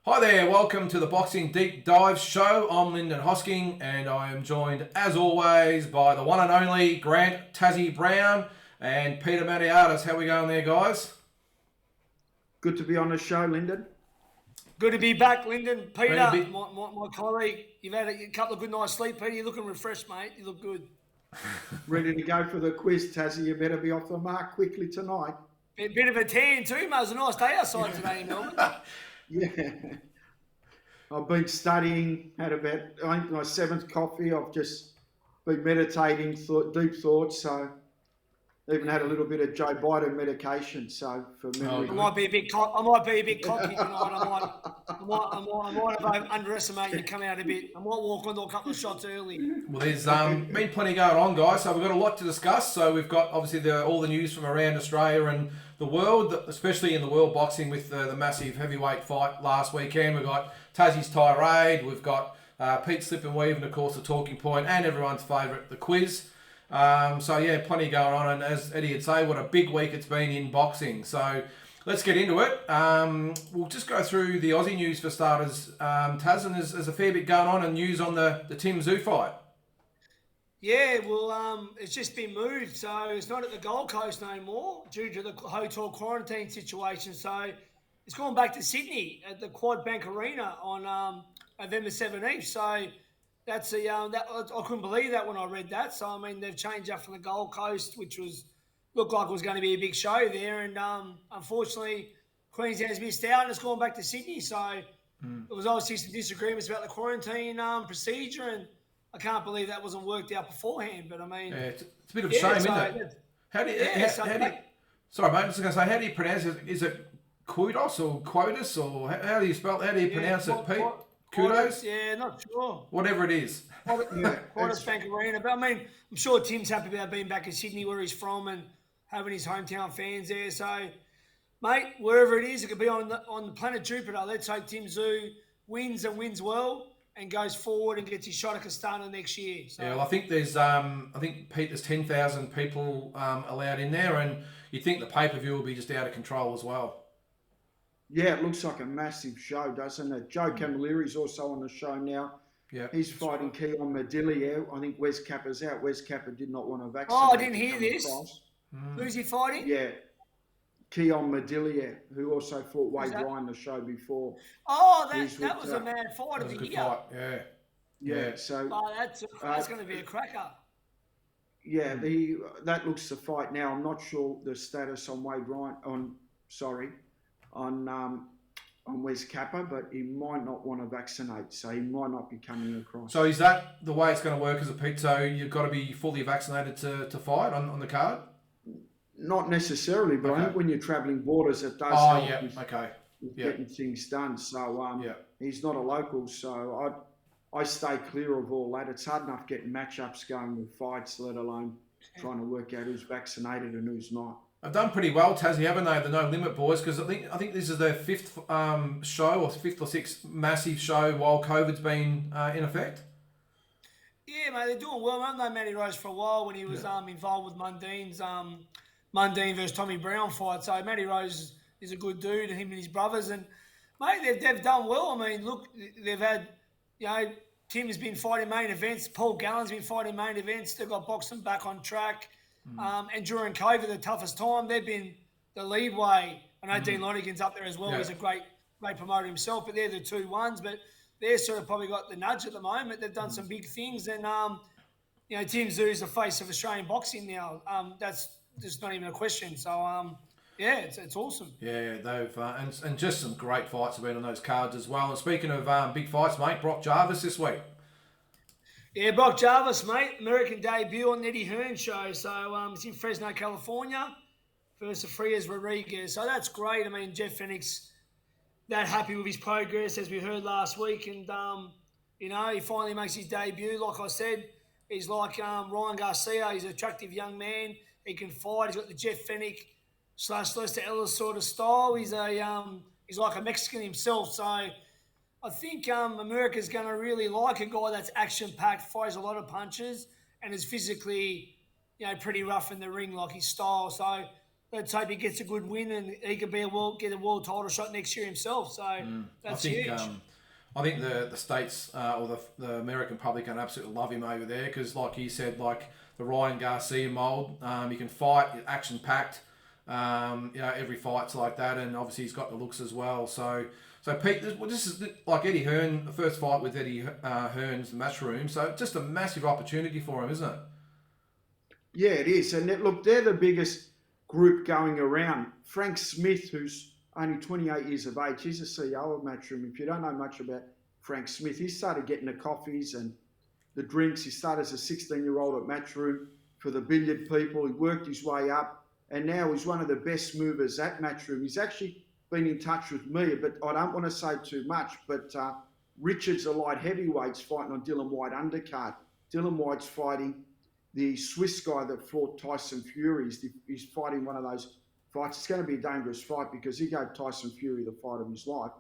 Hi there, welcome to the Boxing Deep Dive Show. I'm Lyndon Hosking and I am joined as always by the one and only Grant Tazzie Brown and Peter Maniatis. How we going there, guys? Good to be on the show, Lyndon. Good to be back, Lyndon. Peter, my colleague, you've had a couple of good nights sleep, Peter. You're looking refreshed, mate. You look good. Ready to go for the quiz, Tazzie. You better be off the mark quickly tonight. A bit of a tan too, mate. It was a nice day outside today in Melbourne. Yeah. I've been studying, had about, I think, my seventh coffee. I've just been meditating, deep thoughts. So even had a little bit of Joe Biden medication. So for memory. I might be a bit cocky tonight. I might have underestimated you, come out a bit. I might walk onto a couple of shots early. Well, there's been plenty going on, guys, so we've got a lot to discuss. So we've got, obviously, all the news from around Australia and the world, especially in the world boxing with the massive heavyweight fight last weekend. We've got Tazzie's Tirade, we've got Pete Slip and Weave, and, of course, the talking point, and everyone's favourite, the quiz. So, yeah, plenty going on, and as Eddie would say, what a big week it's been in boxing. So let's get into it. We'll just go through the Aussie news for starters, Taz, and there's a fair bit going on and news on the Tim Tszyu fight. Yeah, well, it's just been moved, so it's not at the Gold Coast no more due to the hotel quarantine situation. So it's gone back to Sydney at the Quad Bank Arena on November 17th. So that's I couldn't believe that when I read that. So I mean, they've changed that from the Gold Coast, which looked like it was going to be a big show there, and unfortunately, Queensland's missed out and it's gone back to Sydney. So there was obviously some disagreements about the quarantine procedure, and I can't believe that wasn't worked out beforehand. But I mean, yeah, it's a bit of a shame, isn't it? How do you, sorry, mate, I was going to say, how do you pronounce it? Is it Kudos or Quotus, or how do you spell? How do you pronounce it, Pete? Kudos? Yeah, not sure. Whatever it is. Quotus Bank Arena. But I mean, I'm sure Tim's happy about being back in Sydney, where he's from, and having his hometown fans there. So, mate, wherever it is, it could be on the planet Jupiter. Let's hope Tim Tszyu wins and wins well and goes forward and gets his shot at Castana next year. So, yeah, well, I think there's Pete, there's 10,000 people allowed in there, and you'd think the pay-per-view will be just out of control as well. Yeah, it looks like a massive show, doesn't it? Joe Camilleri's also on the show now. Yeah, he's fighting Keon Medillia. I think Wes Kappa's out. Wes Kappa did not want to vaccinate. Oh, I didn't hear this. Who's he fighting? Yeah, Keon Medillia, who also fought Wade Ryan the show before. Oh, that was a mad fight of the year. Fight. Yeah. So that's going to be a cracker. Yeah, that looks the fight now. I'm not sure the status on Wade Ryan. On Wes Kappa, but he might not want to vaccinate, so he might not be coming across. So is that the way it's going to work as a Pete? So you've got to be fully vaccinated to fight on the card? Not necessarily, but I think when you're travelling borders, it does help with getting things done. So he's not a local, so I stay clear of all that. It's hard enough getting matchups going with fights, let alone trying to work out who's vaccinated and who's not. I've done pretty well, Tazzie, haven't they? The No Limit boys, because I think this is their fifth show or fifth or sixth massive show while COVID's been in effect. Yeah, mate, they're doing well. I've known Matty Rose for a while when he was involved with Mundine's Mundine versus Tommy Brown fight. So Matty Rose is a good dude, and him and his brothers, and mate, they've done well. I mean, look, they've had, Tim has been fighting main events. Paul Gallen's been fighting main events. They've got boxing back on track. And during COVID, the toughest time, they've been the lead way. I know Dean Lonergan's up there as well. Yeah. He's a great promoter himself, but they're the two ones. But they're sort of probably got the nudge at the moment. They've done some big things. And, Tim Tszyu is the face of Australian boxing now. That's just not even a question. So, it's awesome. Yeah, they've and just some great fights have been on those cards as well. And speaking of big fights, mate, Brock Jarvis this week. Yeah, Brock Jarvis, mate, American debut on the Eddie Hearn show. So it's in Fresno, California versus Frias Rodriguez. So that's great. I mean, Jeff Fenik's that happy with his progress, as we heard last week. And, he finally makes his debut. Like I said, he's like Ryan Garcia. He's an attractive young man. He can fight. He's got the Jeff Fenik / Lester Ellis sort of style. He's like a Mexican himself. So I think America's going to really like a guy that's action-packed, fires a lot of punches, and is physically, pretty rough in the ring, like his style. So let's hope he gets a good win and he could get a world title shot next year himself. So that's huge. I think the states or the American public can absolutely love him over there because, like you said, like the Ryan Garcia mold, he can fight, action packed. Every fight's like that, and obviously he's got the looks as well. So Pete, this is like Eddie Hearn, the first fight with Eddie Hearn's Matchroom. So just a massive opportunity for him, isn't it? Yeah, it is. And look, they're the biggest group going around. Frank Smith, who's only 28 years of age, he's the CEO of Matchroom. If you don't know much about Frank Smith, he started getting the coffees and the drinks. He started as a 16-year-old at Matchroom for the billiard people. He worked his way up, and now he's one of the best movers at Matchroom. He's actually been in touch with me, but I don't want to say too much, but Richard's a light heavyweights fighting on Dylan White undercard. Dylan White's fighting the Swiss guy that fought Tyson Fury. He's fighting one of those fights. It's going to be a dangerous fight because he gave Tyson Fury the fight of his life.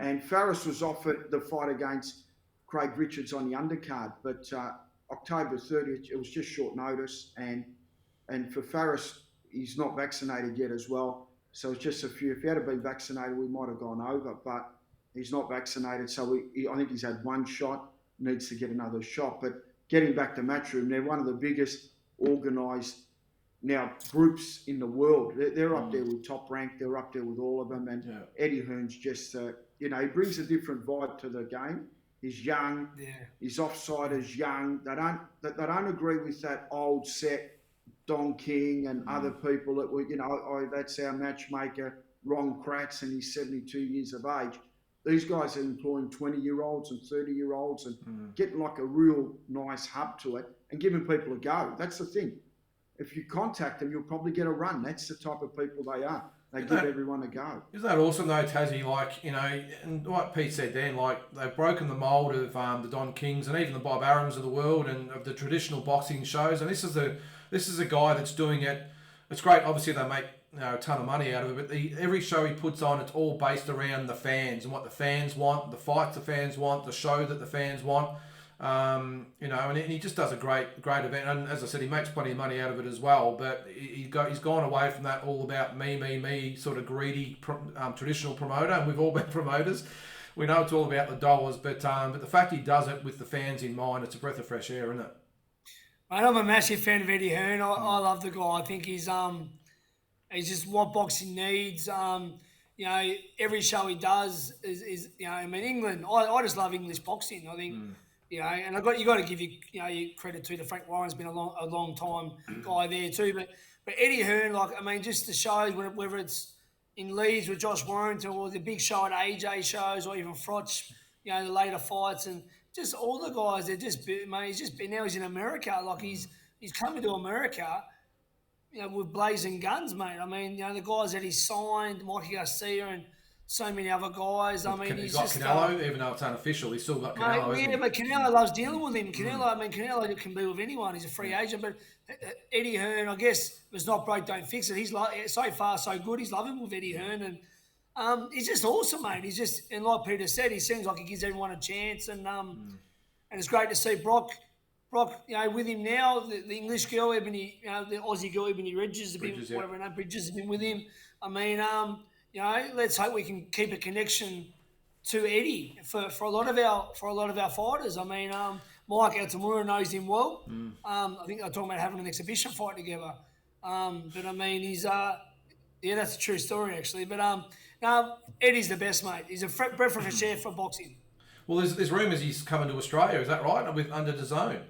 And Farris was offered the fight against Craig Richards on the undercard, but October 30th, it was just short notice. And for Farris, he's not vaccinated yet as well. So it's just a few. If he had been vaccinated, we might have gone over, but he's not vaccinated. So I think he's had one shot, needs to get another shot. But getting back to Matchroom, they're one of the biggest organised now groups in the world. They're up there with Top Rank. They're up there with all of them. And Eddie Hearn's just, he brings a different vibe to the game. He's young. Yeah. His offsiders young. They don't agree with that old set Don King and other people that were, that's our matchmaker, Ron Kratz, and he's 72 years of age. These guys are employing 20-year-olds and 30-year-olds and getting like a real nice hub to it and giving people a go. That's the thing. If you contact them, you'll probably get a run. That's the type of people they are. They give everyone a go. Isn't that awesome though, Tazzie? Like, and what Pete said then, like they've broken the mould of the Don Kings and even the Bob Arums of the world and of the traditional boxing shows. And this is a guy that's doing it. It's great. Obviously, they make a ton of money out of it, but every show he puts on, it's all based around the fans and what the fans want, the fights the fans want, the show that the fans want. And he just does a great event. And as I said, he makes plenty of money out of it as well. But he's gone away from that all about me sort of greedy traditional promoter. And we've all been promoters. We know it's all about the dollars, but the fact he does it with the fans in mind, it's a breath of fresh air, isn't it? Mate, I'm a massive fan of Eddie Hearn. I love the guy. I think he's just what boxing needs. Every show he does is England. I just love English boxing. I think and you got to give your credit to Frank Warren's been a long time guy there too. But Eddie Hearn, just the shows whether it's in Leeds with Josh Warrington or the big show at AJ shows or even Frotch, the later fights and. Just all the guys, he's in America. Like he's coming to America, with blazing guns, mate. The guys that he's signed, Mikey Garcia and so many other guys. He's got Canelo, even though it's unofficial, he's still got Canelo. But Canelo loves dealing with him. Canelo can be with anyone. He's a free agent. But Eddie Hearn, I guess, if it's not broke, don't fix it. He's so far so good. He's loving with Eddie Hearn and. He's just awesome, mate. And like Peter said, he seems like he gives everyone a chance, and it's great to see Brock, with him now. The English girl, Ebony, the Aussie girl, Ebony Bridges has been with him. Let's hope we can keep a connection to Eddie for a lot of our fighters. Mike Altamura knows him well. I think they're talking about having an exhibition fight together. He's that's a true story actually. But Eddie's the best, mate. He's a breath of fresh air for boxing. Well, there's rumours he's coming to Australia. Is that right? Under the zone.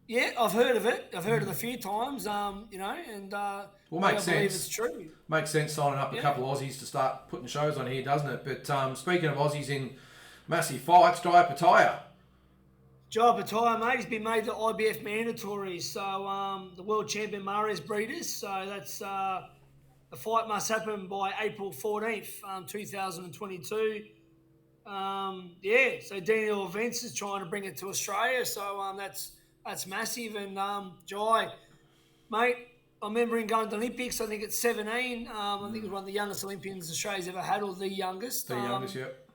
Yeah, I've heard of it. I've heard it a few times. And makes sense. I believe it's true. Makes sense signing up a couple of Aussies to start putting shows on here, doesn't it? But speaking of Aussies in massive fights, Jai Pataya. Jai Pataya, mate, he's been made the IBF mandatory. So the world champion Mares Breeders. So that's. The fight must happen by April 14th, 2022. So Daniel Events is trying to bring it to Australia. So that's massive. And Jai, mate, I remember him going to the Olympics. I think at 17. I think he was one of the youngest Olympians Australia's ever had, or the youngest. The youngest, yep.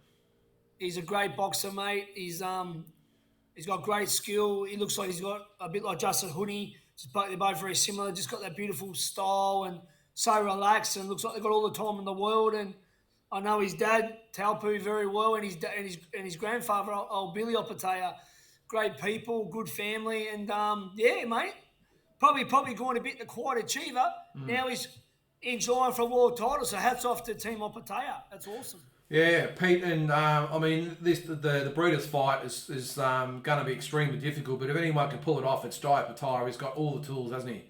He's a great boxer, mate. He's got great skill. He looks like he's got a bit like Justin Hoodie. They're both very similar. Just got that beautiful style and so relaxed and looks like they've got all the time in the world. And I know his dad, Taupu, very well, and his grandfather, old Billy Opatea. Great people, good family, and yeah, mate. Probably going a bit the quiet achiever. Now he's enjoying for a world title. So hats off to Team Opatea. That's awesome. Yeah, Pete, and I mean, the Breeders' fight is going to be extremely difficult. But if anyone can pull it off, it's Jai Opatea. He's got all the tools, hasn't he?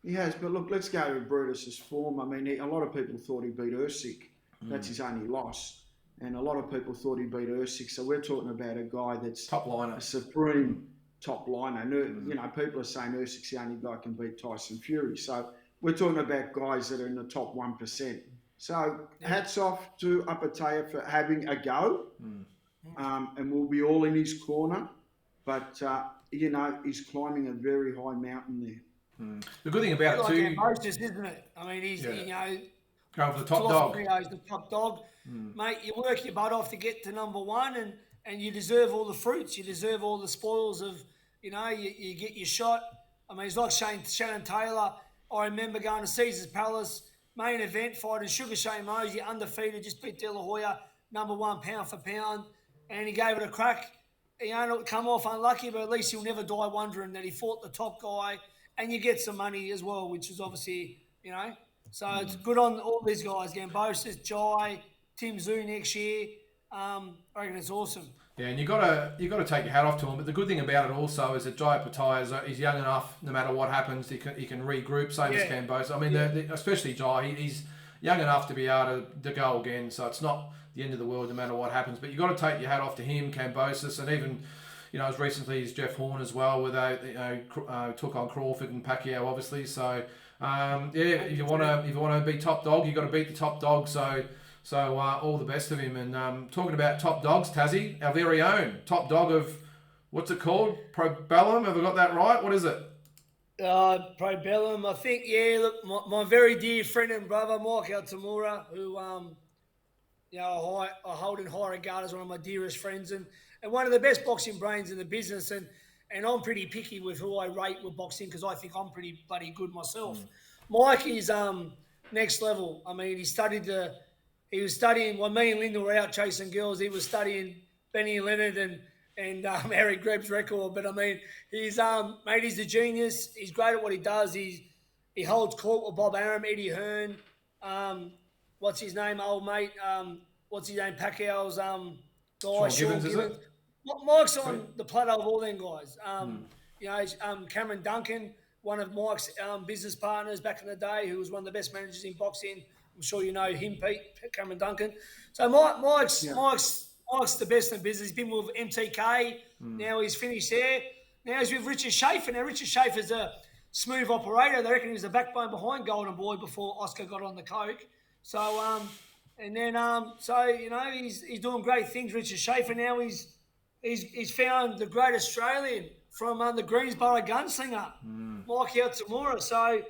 He has, but look, let's go to Brutus's form. I mean, a lot of people thought he beat Usyk. That's his only loss. And a lot of people thought he beat Usyk. So we're talking about a guy that's top liner, a supreme top liner. You know, people are saying Usyk's the only guy who can beat Tyson Fury. So we're talking about guys that are in the top 1%. So hats off to Opatea for having a go. And we'll be all in his corner. But, you know, he's climbing a very high mountain there. The good thing about it too, Moses, isn't it? I mean, he's you know, going for the top dog. He's the top dog, mate. You work your butt off to get to number one, and you deserve all the fruits. You deserve all the spoils of, you know, you get your shot. I mean, it's like Shannon Taylor. I remember going to Caesar's Palace main event fighting Sugar Shane Mosey, undefeated, just beat De La Hoya, number one pound for pound, and he gave it a crack. He only come off unlucky, but at least he'll never die wondering that he fought the top guy. And you get some money as well, which is obviously, you know. So it's good on all these guys. Gambosis, Jai, Tim Zoo next year. I reckon it's awesome. Yeah, and you got to take your hat off to him. But the good thing about it also is that Jai Opatea is young enough. No matter what happens, he can regroup. Same as Gambosis. I mean, especially Jai, he's young enough to be able to go again. So it's not the end of the world no matter what happens. But you got to take your hat off to him, Gambosis, and even, you know, as recently as Jeff Horn as well, where they took on Crawford and Pacquiao, obviously. So if you want to be top dog, you got to beat the top dog. So all the best of him. And talking about top dogs, Tazzie, our very own top dog of, what's it called? Probellum. Have I got that right? What is it? Probellum. I think, look, my very dear friend and brother, Mike Altamura, who you know, I hold in high regard as one of my dearest friends and one of the best boxing brains in the business. And I'm pretty picky with who I rate with boxing because I think I'm pretty bloody good myself. Mike is next level. I mean, he was studying, when me and Linda were out chasing girls, he was studying Benny Leonard and Harry Grebb's record. But I mean, he's a genius. He's great at what he does. He holds court with Bob Arum, Eddie Hearn. What's his name, old mate? What's his name? Pacquiao's guy, Sean Gibbons. Mike's on the plateau of all them guys. You know, Cameron Duncan, one of Mike's business partners back in the day, who was one of the best managers in boxing. I'm sure you know him, Pete, Cameron Duncan. So Mike's the best in business. He's been with MTK. Now he's finished there. Now he's with Richard Schaefer. Now Richard Schaefer's a smooth operator. They reckon he was the backbone behind Golden Boy before Oscar got on the coke. So you know, he's doing great things. Richard Schaefer now he's found the great Australian from the Greensboro gunslinger, Mike Altamura. So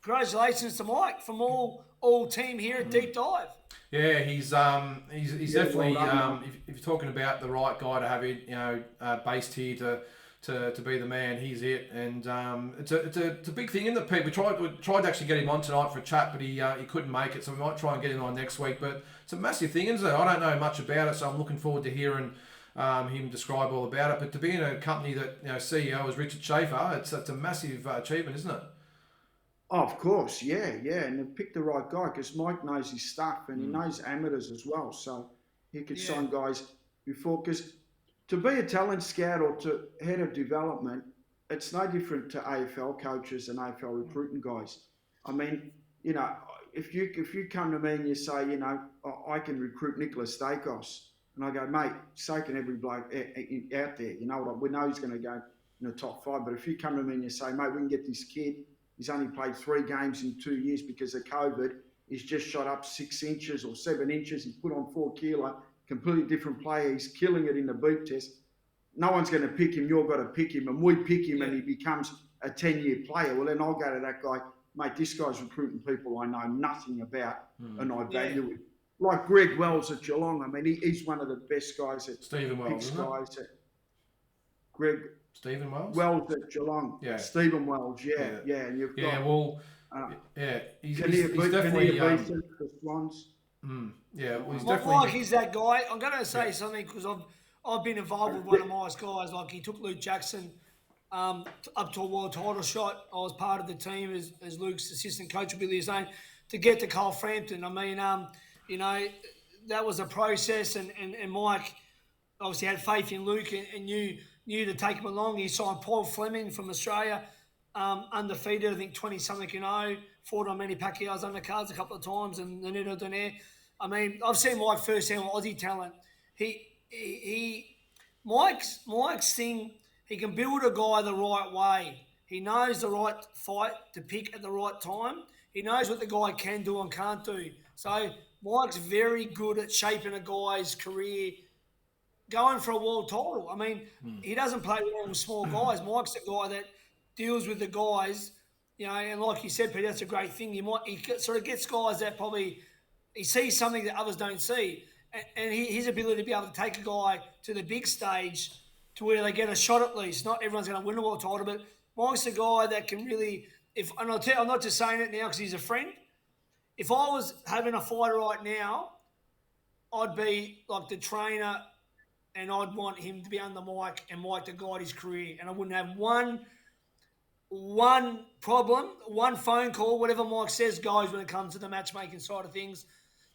congratulations to Mike from all team here at Deep Dive. Yeah, he's definitely if you're talking about the right guy to have it, you know, based here to be the man, he's it. And it's a big thing in the Pete. We tried to actually get him on tonight for a chat, but he couldn't make it, so we might try and get him on next week. But it's a massive thing, isn't it? I don't know much about it, so I'm looking forward to hearing him describe all about it. But to be in a company that, you know, CEO is Richard Schaefer, it's a massive achievement, isn't it? Oh, of course, yeah, and they picked the right guy because Mike knows his stuff and he knows amateurs as well, so he could sign guys before. Because to be a talent scout or to head of development, it's no different to AFL coaches and AFL recruiting guys. I mean, you know, if you come to me and you say, you know, I can recruit Nicholas Stakos, and I go, mate, so can every bloke out there. You know what? We know he's going to go in the top 5, but if you come to me and you say, mate, we can get this kid. He's only played 3 games in 2 years because of COVID. He's just shot up 6 inches or 7 inches. He's put on 4 kilo. Completely different player. He's killing it in the beep test. No one's going to pick him. You've got to pick him. And we pick him and he becomes a 10-year player. Well, then I'll go to that guy. Mate, this guy's recruiting people I know nothing about and I value him. Like Greg Wells at Geelong. I mean, he's one of the best guys at Stephen Wells, isn't it? Greg... Stephen Wells? Wells at Geelong. Yeah. Stephen Wells, yeah. And you've got... well, He's definitely. The Swans? Yeah, well, he's definitely. Mike is that guy. I'm going to say something because I've been involved with one of my guys. Like he took Luke Jackson up to a world title shot. I was part of the team as Luke's assistant coach, Billy was saying, to get to Colframpton. I mean, that was a process, and Mike obviously had faith in Luke and knew to take him along. He signed Paul Fleming from Australia, undefeated, I think 20-something, fought on Manny Pacquiao's undercards a couple of times, and Leonard Donaire. I mean, I've seen Mike firsthand with Aussie talent. Mike's thing, he can build a guy the right way. He knows the right fight to pick at the right time. He knows what the guy can do and can't do. So Mike's very good at shaping a guy's career going for a world title. I mean, he doesn't play well with small guys. Mike's a guy that deals with the guys, and like you said, Peter, that's a great thing. He sort of gets guys that probably he sees something that others don't see. And his ability to be able to take a guy to the big stage to where they get a shot at least. Not everyone's going to win a world title, but Mike's a guy that can really, and I'll tell you, I'm not just saying it now because he's a friend. If I was having a fighter right now, I'd be like the trainer and I'd want him to be under Mike and Mike to guide his career. And I wouldn't have one problem, one phone call, whatever Mike says goes when it comes to the matchmaking side of things.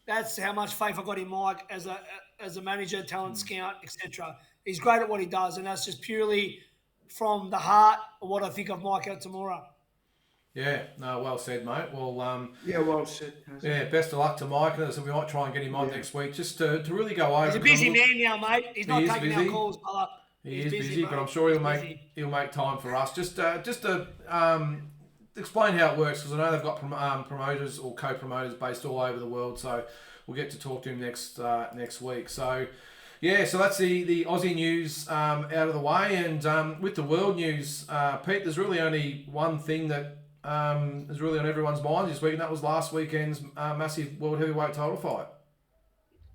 That's how much faith I got in Mike as a manager, talent scout, etc. He's great at what he does, and that's just purely from the heart of what I think of Mike Altamura. Yeah, no, well said, mate. Well, well said. Yeah, best of luck to Mike. And so we might try and get him on next week just to really go over. He's a busy man now, mate. He's not taking our calls, brother. He is busy, but I'm sure he'll make time for us. Just to explain how it works, because I know they've got promoters or co-promoters based all over the world, so we'll get to talk to him next week. So yeah, so that's the Aussie news out of the way, and with the world news, Pete, there's really only one thing that is really on everyone's mind this week, and that was last weekend's massive world heavyweight title fight.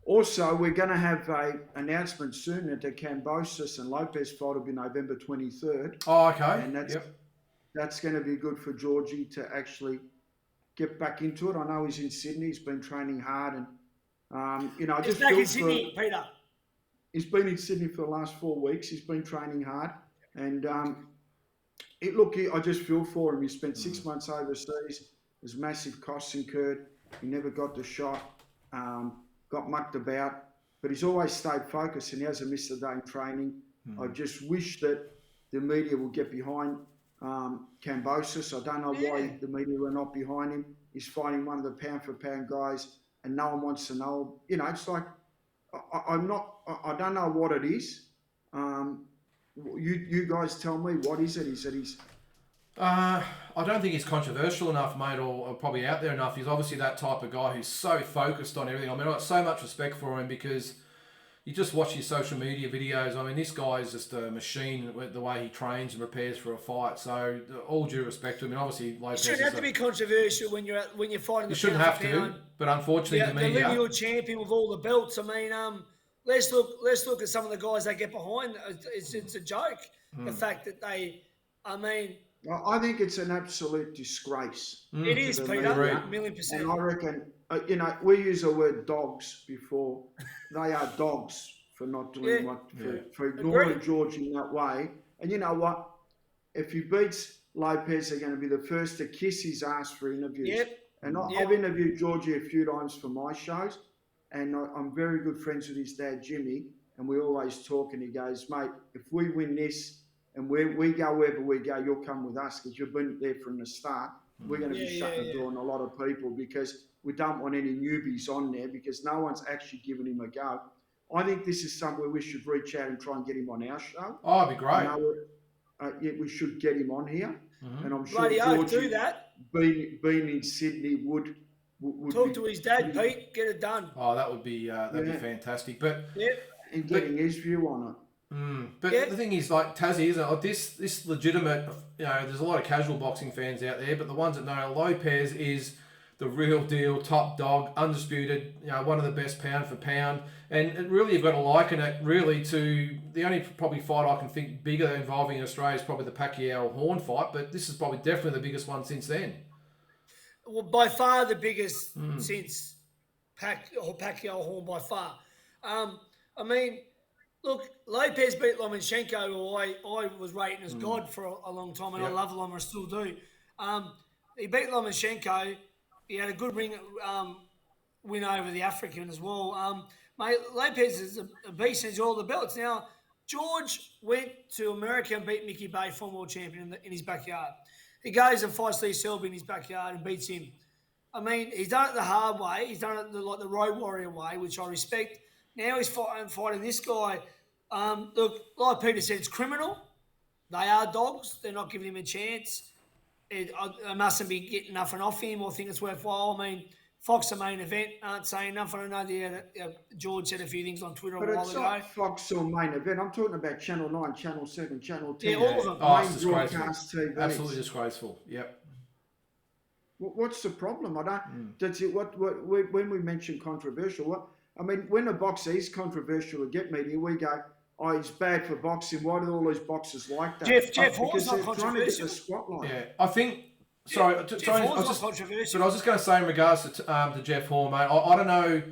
Also, we're going to have an announcement soon that the Kambosos and Lopez fight will be November 23rd. Oh, okay. And that's going to be good for Georgie to actually get back into it. I know he's in Sydney. He's been training hard, and I just back in Sydney, Peter. He's been in Sydney for the last 4 weeks. He's been training hard, and I just feel for him. He spent 6 months overseas. There's massive costs incurred. He never got the shot. Got mucked about, but he's always stayed focused and he hasn't missed a day in training. I just wish that the media would get behind Kambosos. I don't know why the media were not behind him. He's fighting one of the pound-for-pound guys and no one wants to know. It's like, I don't know what it is. You guys tell me, what is it? Is it he's... I don't think he's controversial enough, mate, or probably out there enough. He's obviously that type of guy who's so focused on everything. I mean, I've got so much respect for him because you just watch his social media videos. I mean, this guy is just a machine with the way he trains and prepares for a fight. So, all due respect to him. And obviously, Lopez it shouldn't have to be controversial when you're fighting the You shouldn't have to, but unfortunately, the media... The lineal champion with all the belts. I mean, let's look at some of the guys they get behind. It's a joke. The fact that I think it's an absolute disgrace. It is, Peter, 1,000,000%. And I reckon, we use the word dogs before. They are dogs for not doing for ignoring George in that way. And you know what? If he beats Lopez, they're going to be the first to kiss his ass for interviews. Yep. And I've interviewed Georgie a few times for my shows, and I'm very good friends with his dad, Jimmy, and we always talk, and he goes, mate, if we win this, and we go wherever we go, you'll come with us because you've been there from the start. We're going to be shutting the door on a lot of people because we don't want any newbies on there because no one's actually given him a go. I think this is somewhere we should reach out and try and get him on our show. Oh, it'd be great. We should get him on here. And I'm sure Georgie, do that. Being in Sydney would talk to his dad, Pete. Get it done. Oh, that would be be fantastic. But and getting his view on it. But the thing is, like Tazzie, isn't it? Like this legitimate, there's a lot of casual boxing fans out there, but the ones that know Lopez is the real deal, top dog, undisputed, one of the best pound for pound. And really, you've got to liken it really to the only probably fight I can think bigger involving Australia is probably the Pacquiao Horn fight, but this is probably definitely the biggest one since then. by far the biggest since Pacquiao Horn by far. I mean, look, Lopez beat Lomachenko, who I was rating as God for a long time, and I love Loma, I still do. He beat Lomachenko. He had a good win over the African as well. Mate, Lopez is a beast and he's all the belts. Now, George went to America and beat Mickey Bay, former world champion, in his backyard. He goes and fights Lee Selby in his backyard and beats him. I mean, he's done it the hard way. He's done it like the Road Warrior way, which I respect. Now he's fighting this guy. Look, like Peter said, it's criminal. They are dogs. They're not giving him a chance. They mustn't be getting nothing off him or think it's worthwhile. I mean, Fox, the main event, aren't saying nothing. I know George said a few things on Twitter a while ago. But it's not Fox or main event. I'm talking about Channel 9, Channel 7, Channel 10. Yeah, all of them. It's disgraceful. Absolutely disgraceful. Yep. What's the problem? I don't. That's it. When we mention controversial, when a boxer is controversial to get media, we go, "Oh, he's bad for boxing." Why do all these boxers like that? Jeff Horn's not controversial. Trying to get the spotlight. Yeah, I think. Sorry, I was just going to say in regards to Jeff Horn, mate. I don't know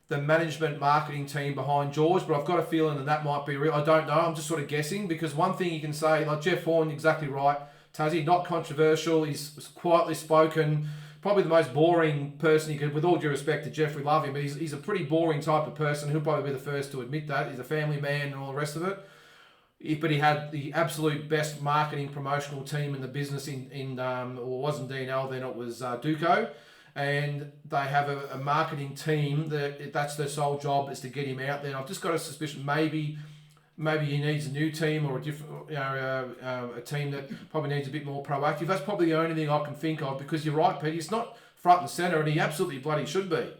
the management marketing team behind George, but I've got a feeling that might be real. I don't know. I'm just sort of guessing because one thing you can say, like Jeff Horn, exactly right. Tazzie, not controversial. He's quietly spoken. Probably the most boring person you could, with all due respect to Jeff, we love him, but he's a pretty boring type of person. He'll probably be the first to admit that. He's a family man and all the rest of it. But he had the absolute best marketing promotional team in the business or it wasn't DNL then, it was Duco. And they have a marketing team that's their sole job is to get him out there. And I've just got a suspicion maybe he needs a new team or a different, a team that probably needs a bit more proactive. That's probably the only thing I can think of because you're right, Pete. He's not front and centre, and he absolutely bloody should be.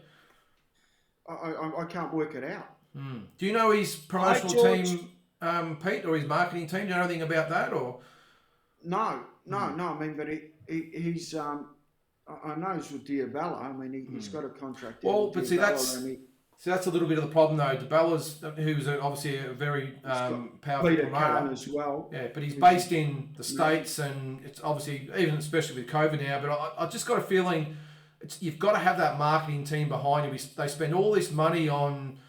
I can't work it out. Do you know his promotional team, Pete, or his marketing team? Do you know anything about that, or? No. I mean, but he's. I know he's with Diabella. I mean, he's got a contract. Well, but see, that's a little bit of the problem, though. Diabella's, who's obviously a very powerful Peter promoter Khan as well. Yeah, but he's based in the States, and it's obviously, even especially with COVID now. But I just got a feeling you've got to have that marketing team behind you. They spend all this money on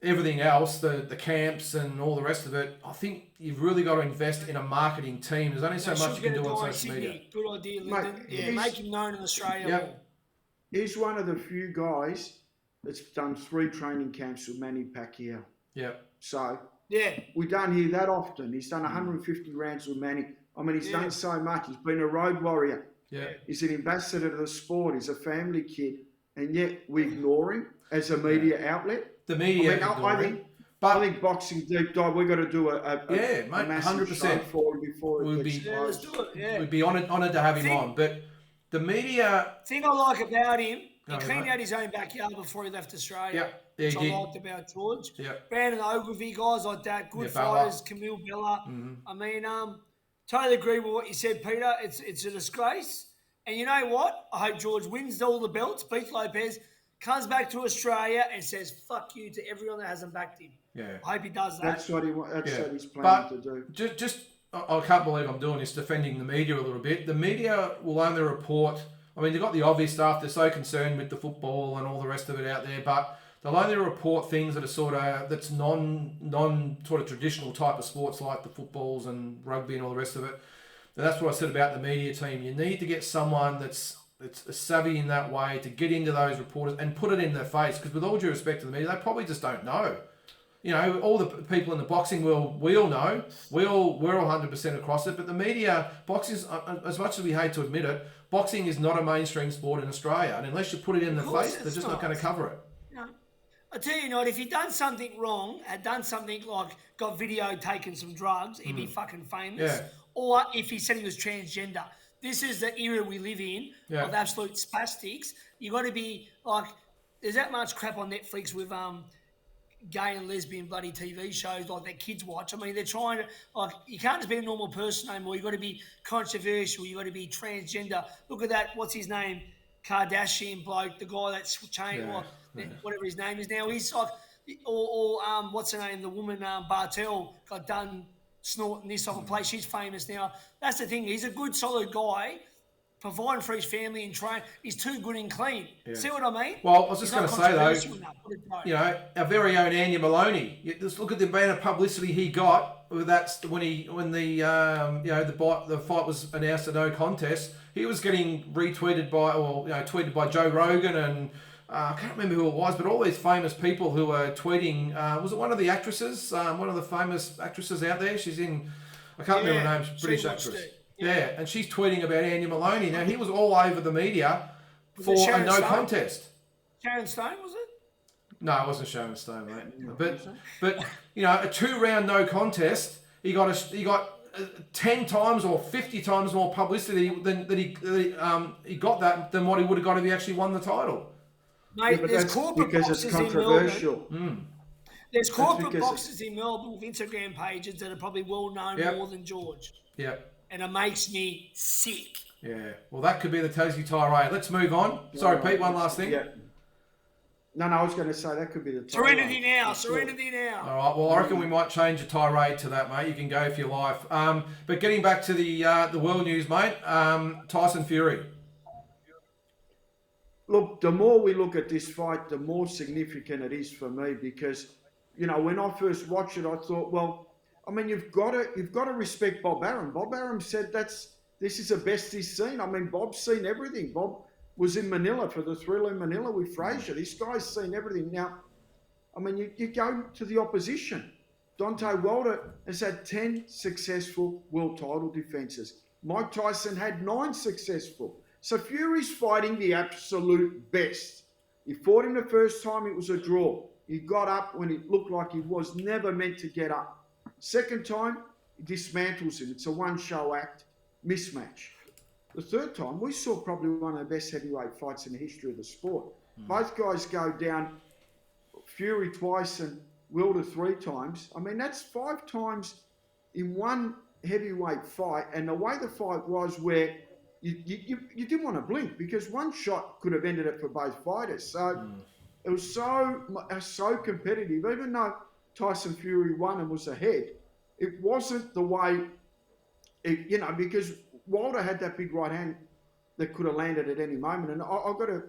everything else, the camps and all the rest of it. I think you've really got to invest in a marketing team. There's only so much you can do on social media. Good idea, Lyndon. Make him known in Australia. Yep. He's one of the few guys that's done 3 training camps with Manny Pacquiao. Yeah. So we don't hear that often. He's done 150 rounds with Manny. I mean, he's done so much. He's been a road warrior. Yeah. He's an ambassador to the sport. He's a family kid, and yet we ignore him as a media outlet. The media. I think boxing deep dive. We've got to do a mate, 100% for him before it gets let's do it. Yeah. We'd be honoured to have him on, but the media. Thing I like about him, he cleaned out his own backyard before he left Australia. Yeah, which I liked about George. Yeah. Brandon Ogilvy, guys like that, good fighters. Camille Bella. I mean, totally agree with what you said, Peter. It's a disgrace. And you know what? I hope George wins all the belts, beats Lopez, comes back to Australia and says "fuck you" to everyone that hasn't backed him. Yeah, I hope he does that. That's what he's planning to do. Just I can't believe I'm doing this, defending the media a little bit. The media will only report. I mean, they've got the obvious stuff. They're so concerned with the football and all the rest of it out there, but they'll only report things that are that's non sort of traditional type of sports like the footballs and rugby and all the rest of it. And that's what I said about the media team. You need to get someone that's savvy in that way to get into those reporters and put it in their face. Because with all due respect to the media, they probably just don't know. You know, all the people in the boxing world, we all know. We're all 100% across it. But the media, boxing, as much as we hate to admit it, boxing is not a mainstream sport in Australia. And unless you put it in their face, they're just not going to cover it. No. I tell you not, if he'd done something wrong, had done something like got video taken some drugs, he'd be fucking famous. Yeah. Or if he said he was transgender. This is the era we live in of absolute spastics. You got to be like, there's that much crap on Netflix with gay and lesbian bloody TV shows like that kids watch. I mean, they're trying to, like, you can't just be a normal person anymore. You got to be controversial. You got to be transgender. Look at that. What's his name? Kardashian bloke, the guy that's changed, whatever his name is now. He's like, or what's her name? The woman Bartel got done snorting this off a place. She's famous now. That's the thing. He's a good, solid guy. providing for his family and train. He's too good and clean. Yeah. See what I mean? Well, I was just going to say though, our very own Andy Maloney. Just look at the amount of publicity he got. That's when the fight was announced a no contest. He was getting retweeted tweeted by Joe Rogan and I can't remember who it was, but all these famous people who were tweeting. Was it one of the actresses? One of the famous actresses out there. She's in. I can't remember her name. She's a British actress. Yeah, and she's tweeting about Andy Maloney. Now, he was all over the media for a no contest. Sharon Stone, was it? No, it wasn't Sharon Stone, mate. But a 2-round no contest, he got 10 times or 50 times more publicity than he got that than what he would have got if he actually won the title. Mate, there's corporate boxes in Melbourne. There's corporate boxes in Melbourne with Instagram pages that are probably well known more than George. Yeah. And it makes me sick. Yeah. Well, that could be the Tazzie Tirade. Let's move on. Sorry, Pete, one last thing. Yeah. No, I was going to say that could be the tirade. Serenity now. All right. Well, I reckon we might change the tirade to that, mate. You can go for your life. But getting back to the world news, mate. Tyson Fury. Look, the more we look at this fight, the more significant it is for me because, when I first watched it, I thought, well, I mean, you've got to respect Bob Arum. Bob Arum said this is the best he's seen. I mean, Bob's seen everything. Bob was in Manila for the thrill in Manila with Frazier. This guy's seen everything. Now, I mean, you go to the opposition. Deontay Wilder has had 10 successful world title defenses. Mike Tyson had 9 successful. So Fury's fighting the absolute best. He fought him the first time, it was a draw. He got up when it looked like he was never meant to get up. Second time, he dismantles him. It's a one-show act, mismatch. The third time, we saw probably one of the best heavyweight fights in the history of the sport. Both guys go down, Fury twice and Wilder 3 times. I mean, that's 5 times in one heavyweight fight. And the way the fight was where you didn't want to blink because one shot could have ended it for both fighters. So it was so competitive. Even though Tyson Fury won and was ahead, it wasn't the way, because Wilder had that big right hand that could have landed at any moment. And I've got to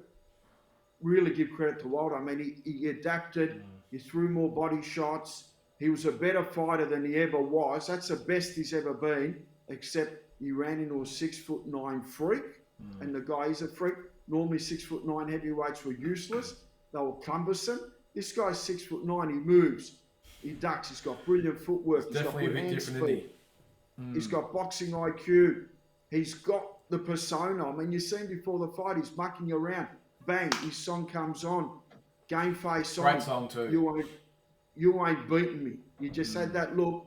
really give credit to Wilder. I mean, he adapted, he threw more body shots. He was a better fighter than he ever was. That's the best he's ever been, except he ran into a 6'9" freak. And the guy is a freak. Normally 6'9" heavyweights were useless. They were cumbersome. This guy's 6'9", he moves. He ducks. He's got brilliant footwork. He's got good hand speed. He's got boxing IQ. He's got the persona. I mean, you seen before the fight, he's mucking around. Bang, his song comes on. Game face on. Great song too. You ain't beating me. You just had that look.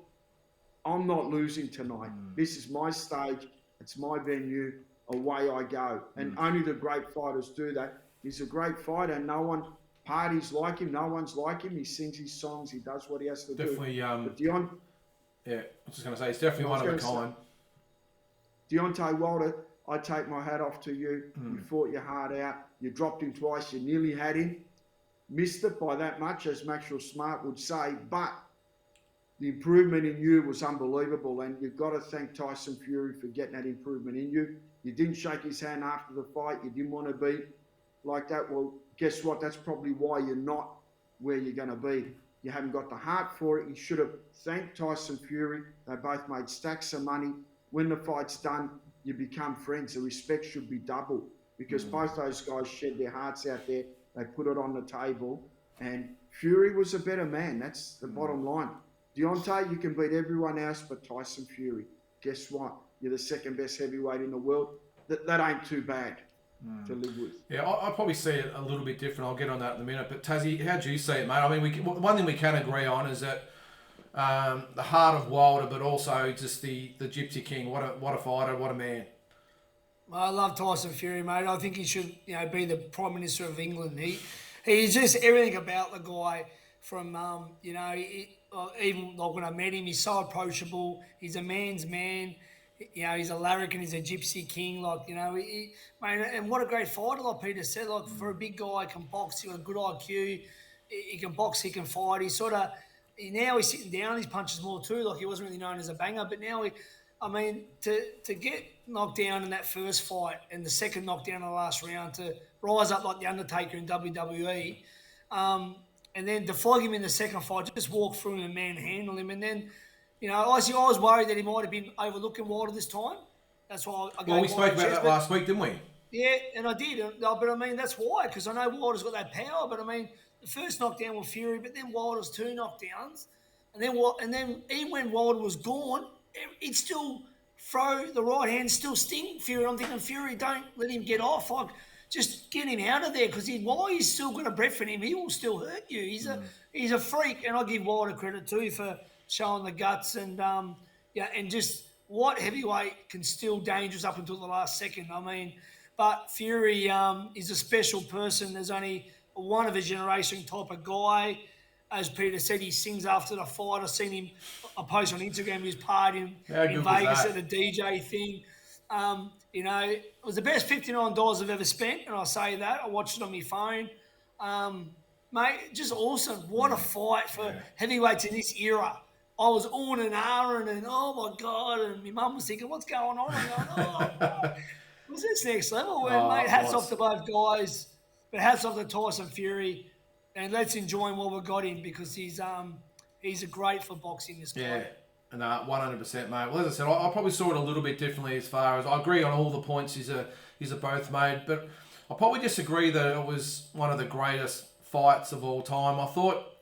I'm not losing tonight. This is my stage. It's my venue. Away I go. And only the great fighters do that. He's a great fighter. No one parties like him. No one's like him. He sings his songs. He does what he has to definitely, do. I was just going to say, he's definitely one of a kind. Deontay Wilder, I take my hat off to you. You fought your heart out. You dropped him twice. You nearly had him. Missed it by that much, as Maxwell Smart would say. But the improvement in you was unbelievable. And you've got to thank Tyson Fury for getting that improvement in you. You didn't shake his hand after the fight. You didn't want to be like that. Well, guess what? That's probably why you're not where you're going to be. You haven't got the heart for it. You should have thanked Tyson Fury. They both made stacks of money. When the fight's done, you become friends. The respect should be double because both those guys shed their hearts out there. They put it on the table. And Fury was a better man. That's the bottom line. Deontay, you can beat everyone else but Tyson Fury. Guess what? You're the second best heavyweight in the world. That ain't too bad to live with. Yeah, I probably see it a little bit different. I'll get on that in a minute. But Tazzie, how do you see it, mate? I mean, one thing we can agree on is that the heart of Wilder, but also just the Gypsy King. What a fighter! What a man! I love Tyson Fury, mate. I think he should, be the Prime Minister of England. He's just everything about the guy. From even like when I met him, he's so approachable. He's a man's man. He's a larrikin. He's a Gypsy King. Mate, and what a great fighter, like Peter said. Like for a big guy, he can box. He's got a good IQ. He can box. He can fight. Now he's sitting down. He punches more too. Like he wasn't really known as a banger, but now I mean, to get knocked down in that first fight and the second knockdown in the last round, to rise up like The Undertaker in WWE, and then to flog him in the second fight, just walk through him and manhandle him. And then, I was worried that he might have been overlooking Wilder this time. That's why I we spoke about that last week, didn't we? Yeah, and I did. But I mean, that's why, because I know Wilder's got that power. But I mean, the first knockdown was Fury, but then Wilder's 2 knockdowns. And then even when Wilder was gone, he'd still throw the right hand, still sting Fury. I'm thinking, Fury, don't let him get off. Like, just get him out of there, because while he's still got a breath in him, he will still hurt you. He's a freak, and I give Wilder credit too for showing the guts and just what heavyweight can still dangerous up until the last second. I mean, but Fury is a special person. There's only one of a generation type of guy. As Peter said, he sings after the fight. I've seen him, a post on Instagram, he was partying in Vegas at a DJ thing. It was the best $59 I've ever spent, and I say that. I watched it on my phone. Mate, just awesome. What a fight for heavyweights in this era. I was on and ahhing and, oh, my God, and my mum was thinking, what's going on? I'm going, oh, God. Was this next level? And, mate, hats off to both guys, but hats off to Tyson Fury. And let's enjoy him while we've got him, because he's a great for boxing, this guy. Yeah, and 100%, mate. Well, as I said, I probably saw it a little bit differently as far as I agree on all the points he's both made, but I probably disagree that it was one of the greatest fights of all time. I thought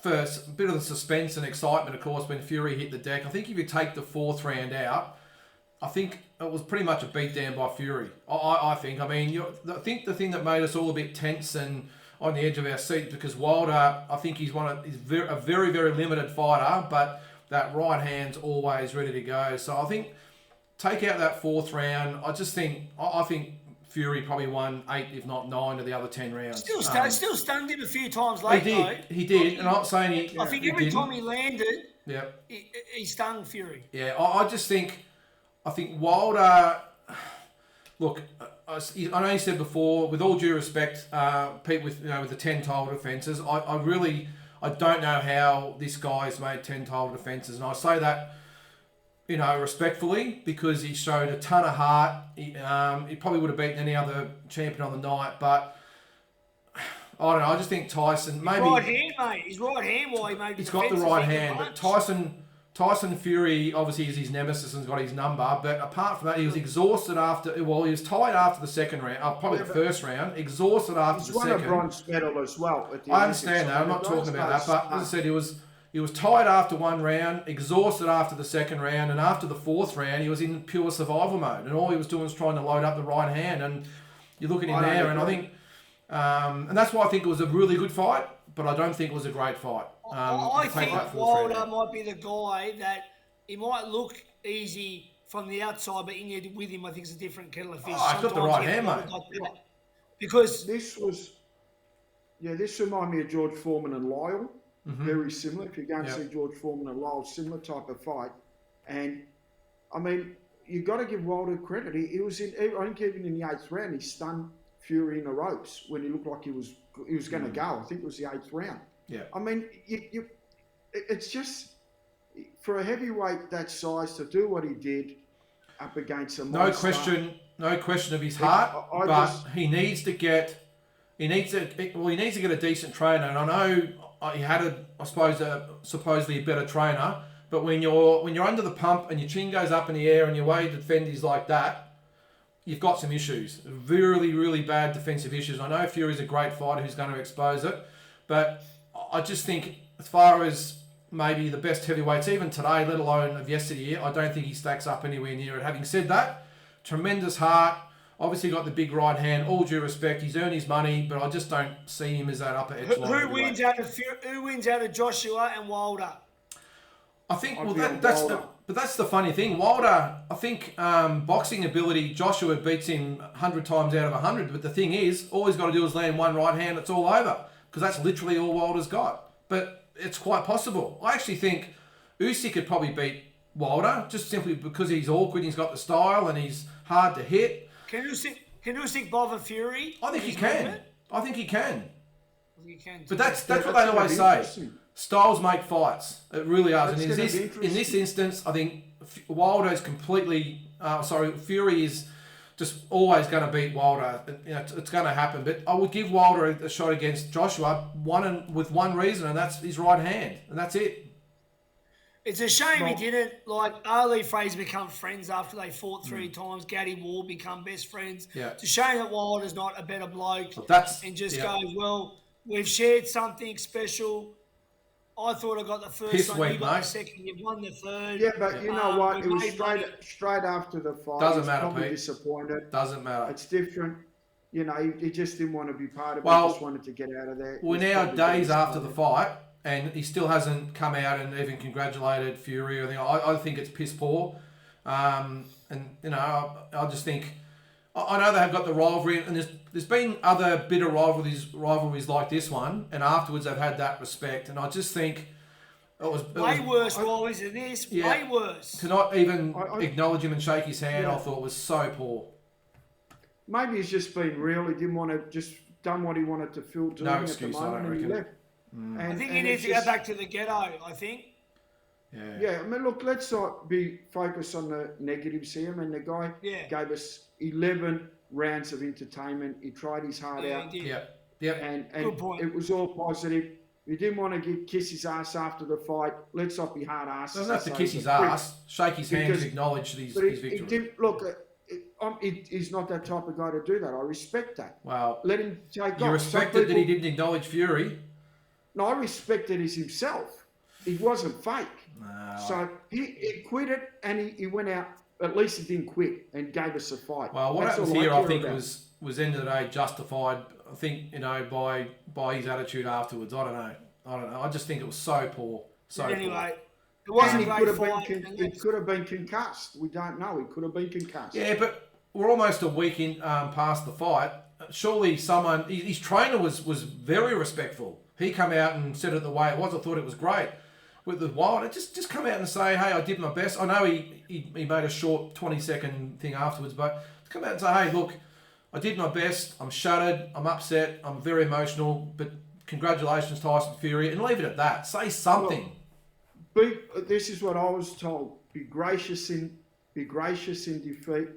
first, a bit of the suspense and excitement, of course, when Fury hit the deck. I think if you take the 4th round out, I think it was pretty much a beatdown by Fury. I think. I mean, I think the thing that made us all a bit tense and on the edge of our seat, because Wilder, I think he's a very, very limited fighter, but that right hand's always ready to go. So I think take out that 4th round. I think Fury probably won 8, if not 9, of the other 10 rounds. Still stunned him a few times late. He did. And I'm not saying he. I think every time he landed, Yep. he stung Fury. Yeah, I think Wilder. Look, I know you said before, with all due respect, people with the 10 title defences, I don't know how this guy's made 10 title defences, and I say that respectfully, because he showed a ton of heart. He probably would have beaten any other champion on the night, but I don't know. I just think Tyson maybe right hand, mate. His right hand, why he made. He's got the right hand, but Tyson Fury obviously is his nemesis and's got his number, but apart from that, he was exhausted after. Well, he was tired after the second round, probably the first round. Exhausted after the second. He's won a bronze medal as well. I understand that. I'm not talking about that, but as I said, he was tired after one round, exhausted after the second round, and after the 4th round, he was in pure survival mode, and all he was doing was trying to load up the right hand. And you look at him there, and I think, and that's why I think it was a really good fight, but I don't think it was a great fight. I think Wilder might be the guy that he might look easy from the outside, but in there with him, I think it's a different kettle of fish. He's got the right hand, mate. Because this reminded me of George Foreman and Lyle. Mm-hmm. Very similar. If you go and see George Foreman and Lyle, similar type of fight. And I mean, you got to give Wilder credit. He was I think even in the 8th round, he stunned Fury in the ropes when he looked like he was going to go. I think it was the 8th round. Yeah. I mean, it's just for a heavyweight that size to do what he did up against a monster. No question of his heart, he needs to get a decent trainer. And I know he had supposedly a better trainer, but when you're under the pump and your chin goes up in the air and your way to defend is like that, you've got some issues. Really, really bad defensive issues. I know Fury's a great fighter who's going to expose it, but I just think as far as maybe the best heavyweights, even today, let alone of yesteryear, I don't think he stacks up anywhere near it. Having said that, tremendous heart, obviously got the big right hand, all due respect, he's earned his money, but I just don't see him as that upper echelon. Who wins out of Joshua and Wilder? I think, that's the funny thing. Wilder, I think boxing ability, Joshua beats him 100 times out of 100, but the thing is, all he's got to do is land one right hand, it's all over. Because that's literally all Wilder's got. But it's quite possible. I actually think Usyk could probably beat Wilder, just simply because he's awkward, he's got the style, and he's hard to hit. Can Usyk bother Fury? I think he can. But that's what they always say. Styles make fights. It really does. And in this instance, I think Wilder's completely. Fury is just always going to beat Wilder. It's going to happen. But I would give Wilder a shot against Joshua with one reason, and that's his right hand, and that's it. It's a shame he didn't. Like, Ali Fraser become friends after they fought 3 times. Gaddy Ward become best friends. Yeah. It's a shame that Wilder's not a better bloke goes, well, we've shared something special. I thought I got the first one. You got the second. You've won the third. Yeah, but you know what? It was straight after the fight. Doesn't matter, probably Pete. Disappointed. Doesn't matter. It's different. He just didn't want to be part of it. He just wanted to get out of there. We're now days after the fight, and he still hasn't come out and even congratulated Fury or anything. I think it's piss poor. I just think... I know they have got the rivalry, and there's been other bitter rivalries like this one, and afterwards they've had that respect, and I just think it was worse rivalries than this. Yeah, way worse. To not even acknowledge him and shake his hand, I thought was so poor. Maybe he's just been real. He didn't want to just done what he wanted to feel doing no excuse, at the moment, I don't reckon. And he left. I think he needs to go back to the ghetto. I think. Yeah. I mean, look, let's not be focused on the negatives here. I mean, the guy gave us 11 rounds of entertainment. He tried his heart out. Yeah. And it was all positive. He didn't want to kiss his ass after the fight. Let's not be hard asses. Doesn't have to kiss his ass. Shake his hand to acknowledge his victory. He's not that type of guy to do that. I respect that. Well, let him take off. You respected that he didn't acknowledge Fury? No, I respected his himself. He wasn't fake. No. So he quit it, and he went out. At least he didn't quit and gave us a fight. Well, what happens here, I think, was end of the day justified. I think by his attitude afterwards. I don't know. I just think it was so poor. Anyway, it wasn't a great fight. He could have been concussed. We don't know. He could have been concussed. Yeah, but we're almost a week in past the fight. Surely his trainer was very respectful. He come out and said it the way it was. I thought it was great. With the Wilder, just come out and say, hey, I did my best. I know he made a short 20-second thing afterwards, but come out and say, hey, look, I did my best. I'm shattered. I'm upset. I'm very emotional. But congratulations, Tyson Fury, and leave it at that. Say something. Well, this is what I was told. Be gracious in defeat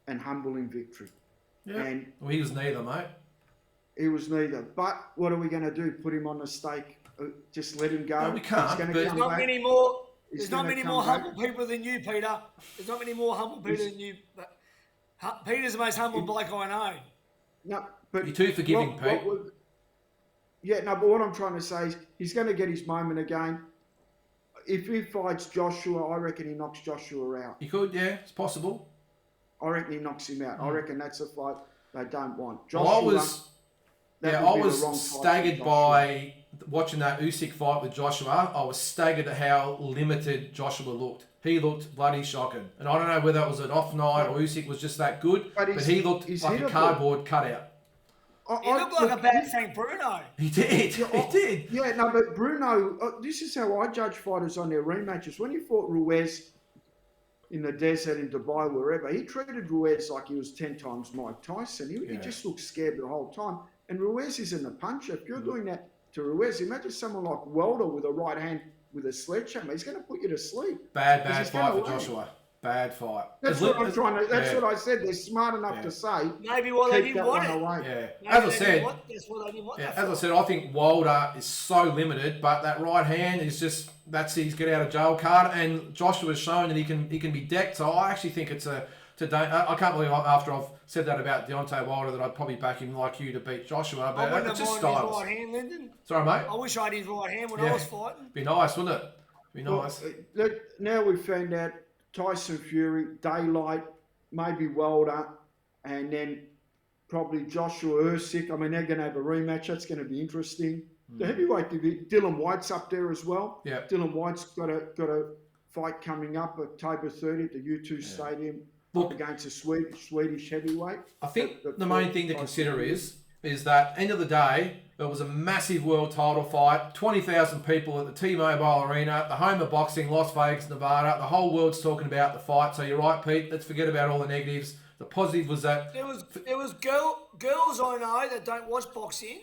and humble in victory. Yeah. And he was neither, mate. He was neither. But what are we going to do? Put him on the stake? Just let him go. No, we can't. There's not many more. There's not many more humble people than you, Peter. There's not many more humble people than you. Peter's the most humble bloke I know. No, but you're too forgiving, Pete. But what I'm trying to say is he's going to get his moment again. If he fights Joshua, I reckon he knocks Joshua out. He could, yeah, it's possible. I reckon he knocks him out. I reckon that's a fight they don't want. Joshua, I was staggered by watching that Usyk fight with Joshua. I was staggered at how limited Joshua looked. He looked bloody shocking. And I don't know whether that was an off night or Usyk was just that good, but he looked like a cardboard cutout. He looked like a bad Frank Bruno. He did. He did. Yeah, no, but Bruno, this is how I judge fighters on their rematches. When he fought Ruiz in the desert, in Dubai, wherever, he treated Ruiz like he was 10 times Mike Tyson. He just looked scared the whole time. And Ruiz isn't a puncher. If you're doing that to Ruiz, imagine someone like Wilder with a right hand with a sledgehammer. He's going to put you to sleep. Bad fight for Joshua. Bad fight. That's what I'm trying to. That's what I said. They're smart enough to say. Maybe they didn't want it. Yeah. As I said, that's what they didn't want. As I said, I think Wilder is so limited, but that right hand is just that's his get out of jail card. And Joshua's shown that he can be decked. So I actually think it's a. I can't believe after I've said that about Deontay Wilder that I'd probably back him like you to beat Joshua. But it's just styles. Right hand, Lyndon. Sorry, mate. I wish I had his right hand when I was fighting. Be nice, wouldn't it? Be nice. Well, now we've found out Tyson Fury, Daylight, maybe Wilder, and then probably Joshua Usyk. I mean, they're going to have a rematch. That's going to be interesting. The heavyweight division, Dylan White's up there as well. Yeah. Dylan White's got a fight coming up October 30th at the U2 Stadium. Look, against a Swedish heavyweight. I think the main thing to consider is that end of the day, it was a massive world title fight, 20,000 people at the T-Mobile Arena, the home of boxing, Las Vegas, Nevada. The whole world's talking about the fight. So you're right, Pete. Let's forget about all the negatives. The positive was that there was girls I know that don't watch boxing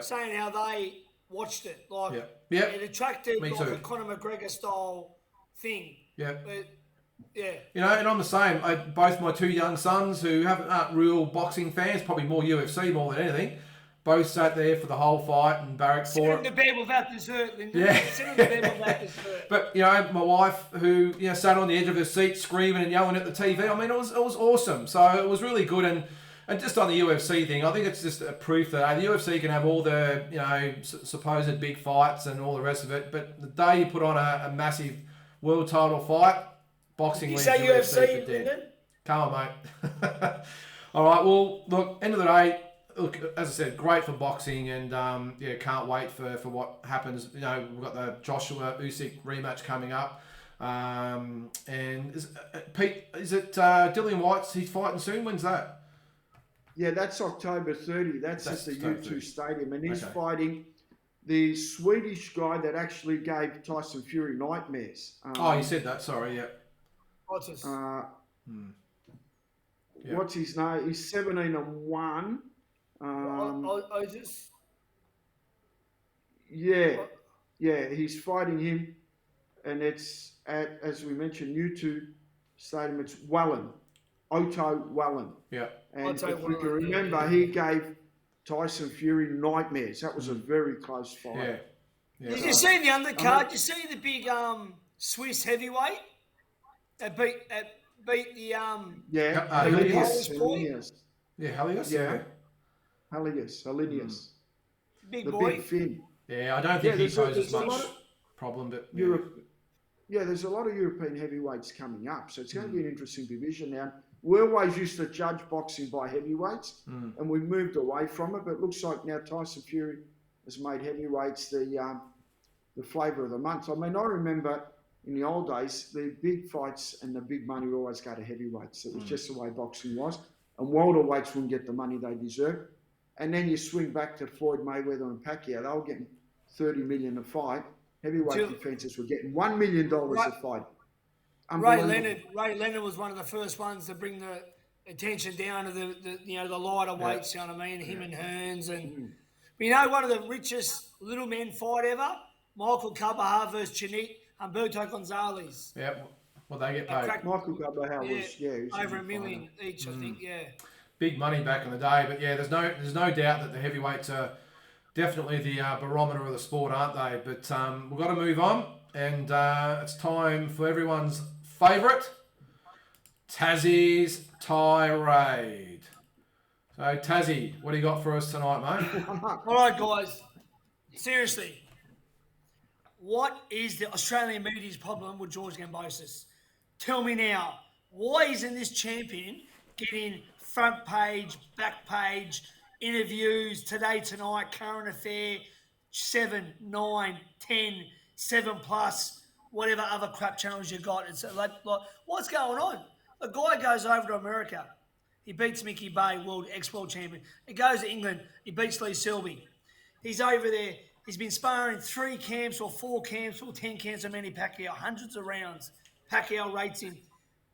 saying how they watched it. Like it attracted like a Conor McGregor style thing. Yeah. Yeah. You know, and I'm the same. Both my two young sons who aren't real boxing fans, probably more UFC more than anything, both sat there for the whole fight and barracked for it. Sitting in the bed without dessert, Lyndon. Yeah. Sitting in the bed without dessert. But, you know, my wife who, you know, sat on the edge of her seat screaming and yelling at the TV, I mean, it was awesome. So it was really good. And just on the UFC thing, I think it's just a proof that the UFC can have all the, you know, supposed big fights and all the rest of it. But the day you put on a massive world title fight, boxing You wins say UFC, for dead. Lyndon? Come on, mate. All right, well, look, end of the day, look, as I said, great for boxing, and yeah, can't wait for what happens. You know, we've got the Joshua Usyk rematch coming up, and Pete, is it Dillian White's? He's fighting soon. When's that? Yeah, that's October 30. That's at the U2 Stadium, and he's fighting the Swedish guy that actually gave Tyson Fury nightmares. Oh, you said that. Sorry, yeah. What's his? What's his name? He's 17-1. I just. Yeah, he's fighting him, and it's at, as we mentioned, U2 Stadium. It's Wallin, Otto Wallin. Yeah. And if we can remember, he gave Tyson Fury nightmares. That was a very close fight. Yeah. Did you see the undercard? Did you see the big Swiss heavyweight that beat the Helios. Helios. Big the boy. Big Finn. Yeah, I don't think he poses much problem, but there's a lot of European heavyweights coming up, so it's going to be an interesting division now. We always used to judge boxing by heavyweights, and we moved away from it. But it looks like now Tyson Fury has made heavyweights the flavour of the month. I mean, I remember in the old days, the big fights and the big money would always go to heavyweights. It was just the way boxing was. And welterweights wouldn't get the money they deserved. And then you swing back to Floyd Mayweather and Pacquiao. They were getting $30 million a fight. Heavyweight defences were getting $1 million a fight. Ray Leonard was one of the first ones to bring the attention down to the lighter weights. You know what I mean? Him and Hearns and but you know, one of the richest little men fight ever, Michael Cabahar versus Humberto Gonzalez. Yeah, well, they get paid. Michael Cabahar was over $1 million each, I think. Yeah, big money back in the day. But yeah, there's no doubt that the heavyweights are definitely the barometer of the sport, aren't they? But we've got to move on, and it's time for everyone's favourite, Tazzie's Tirade. So, Tazzie, what do you got for us tonight, mate? All right, guys. Seriously, what is the Australian media's problem with George Gambosis? Tell me now, why isn't this champion getting front page, back page, interviews, today, tonight, current affair, 7, 9, 10, 7+, whatever other crap channels you got? It's like what's going on? A guy goes over to America. He beats Mickey Bay, ex-world champion. He goes to England. He beats Lee Selby. He's over there. He's been sparring 3 camps or 4 camps or 10 camps of Manny Pacquiao, hundreds of rounds. Pacquiao rates him.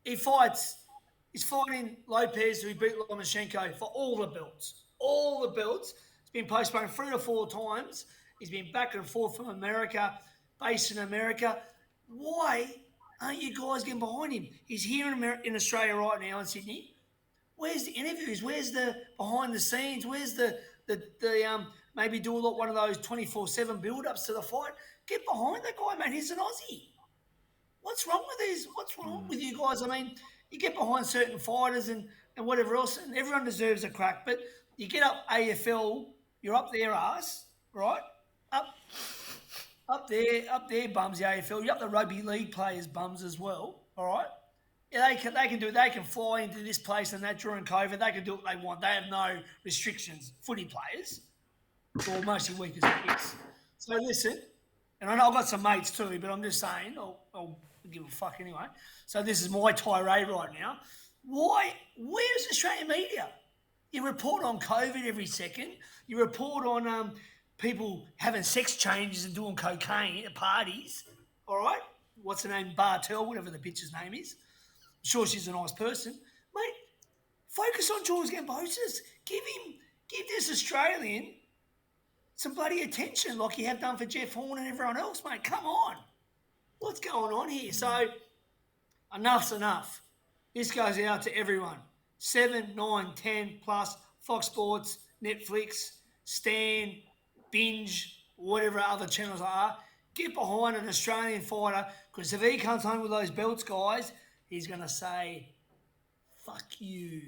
He's fighting Lopez, who he beat Lomachenko for all the belts. All the belts. He's been postponed 3 or 4 times. He's been back and forth from America, based in America. Why aren't you guys getting behind him? He's here in Australia right now in Sydney. Where's the interviews? Where's the behind the scenes? Where's the maybe do one of those 24/7 build-ups to the fight? Get behind the guy, man. He's an Aussie. What's wrong with these? What's wrong with you guys? I mean, you get behind certain fighters and whatever else, and everyone deserves a crack. But you get up AFL, you're up their ass, right? Up there, bums the AFL. You're up the rugby league players' bums as well, all right? Yeah, they can do it. They can fly into this place and that during COVID. They can do what they want. They have no restrictions. Footy players, or mostly weak as kicks. So listen, and I know I've got some mates too, but I'm just saying, I'll give a fuck anyway. So this is my tirade right now. Where's Australian media? You report on COVID every second. You report on people having sex changes and doing cocaine at parties. All right? What's her name? Bartel, whatever the bitch's name is. I'm sure she's a nice person. Mate, focus on George Gambosis. Give this Australian some bloody attention like you have done for Jeff Horn and everyone else, mate. Come on. What's going on here? So enough's enough. This goes out to everyone. 7, 9, 10 plus, Fox Sports, Netflix, Stan, Binge, whatever other channels are. Get behind an Australian fighter, because if he comes home with those belts, guys, he's going to say, fuck you.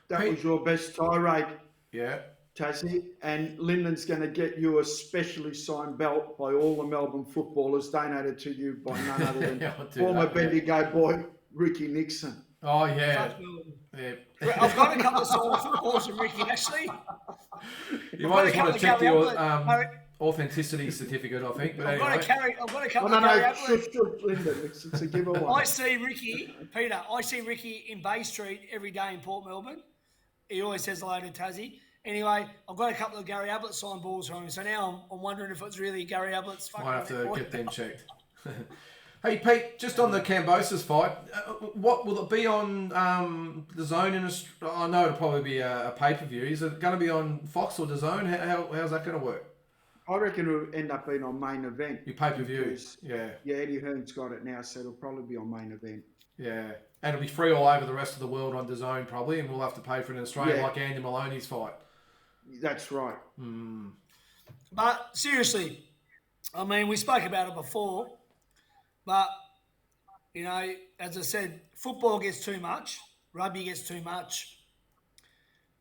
That was your best tirade. Yeah. Tazzie, and Lyndon's going to get you a specially signed belt by all the Melbourne footballers, donated to you by none other than former Bendigo boy Ricky Nixon. Oh, yeah. I've got a couple of signed footballs from Ricky, actually. You might just want to check your authenticity certificate, I think. But I've got a couple of Gary Ablett. Lyndon, it's a giveaway. I see Ricky in Bay Street every day in Port Melbourne. He always says hello to Tazzie. Anyway, I've got a couple of Gary Ablett signed balls from him, so now I'm wondering if it's really Gary Ablett's fucking. Might have to get them checked. Hey, Pete, just on the Kambosos fight, what will it be on the Zone in Australia? I know it'll probably be a pay-per-view. Is it going to be on Fox or the Zone? How's that going to work? I reckon it'll end up being on Main Event. Your pay-per-view, yeah. Yeah, Eddie Hearn's got it now, so it'll probably be on Main Event. Yeah, and it'll be free all over the rest of the world on the Zone probably, and we'll have to pay for it in Australia like Andy Maloney's fight. That's right. But seriously, I mean, we spoke about it before, but, you know, as I said, football gets too much, rugby gets too much.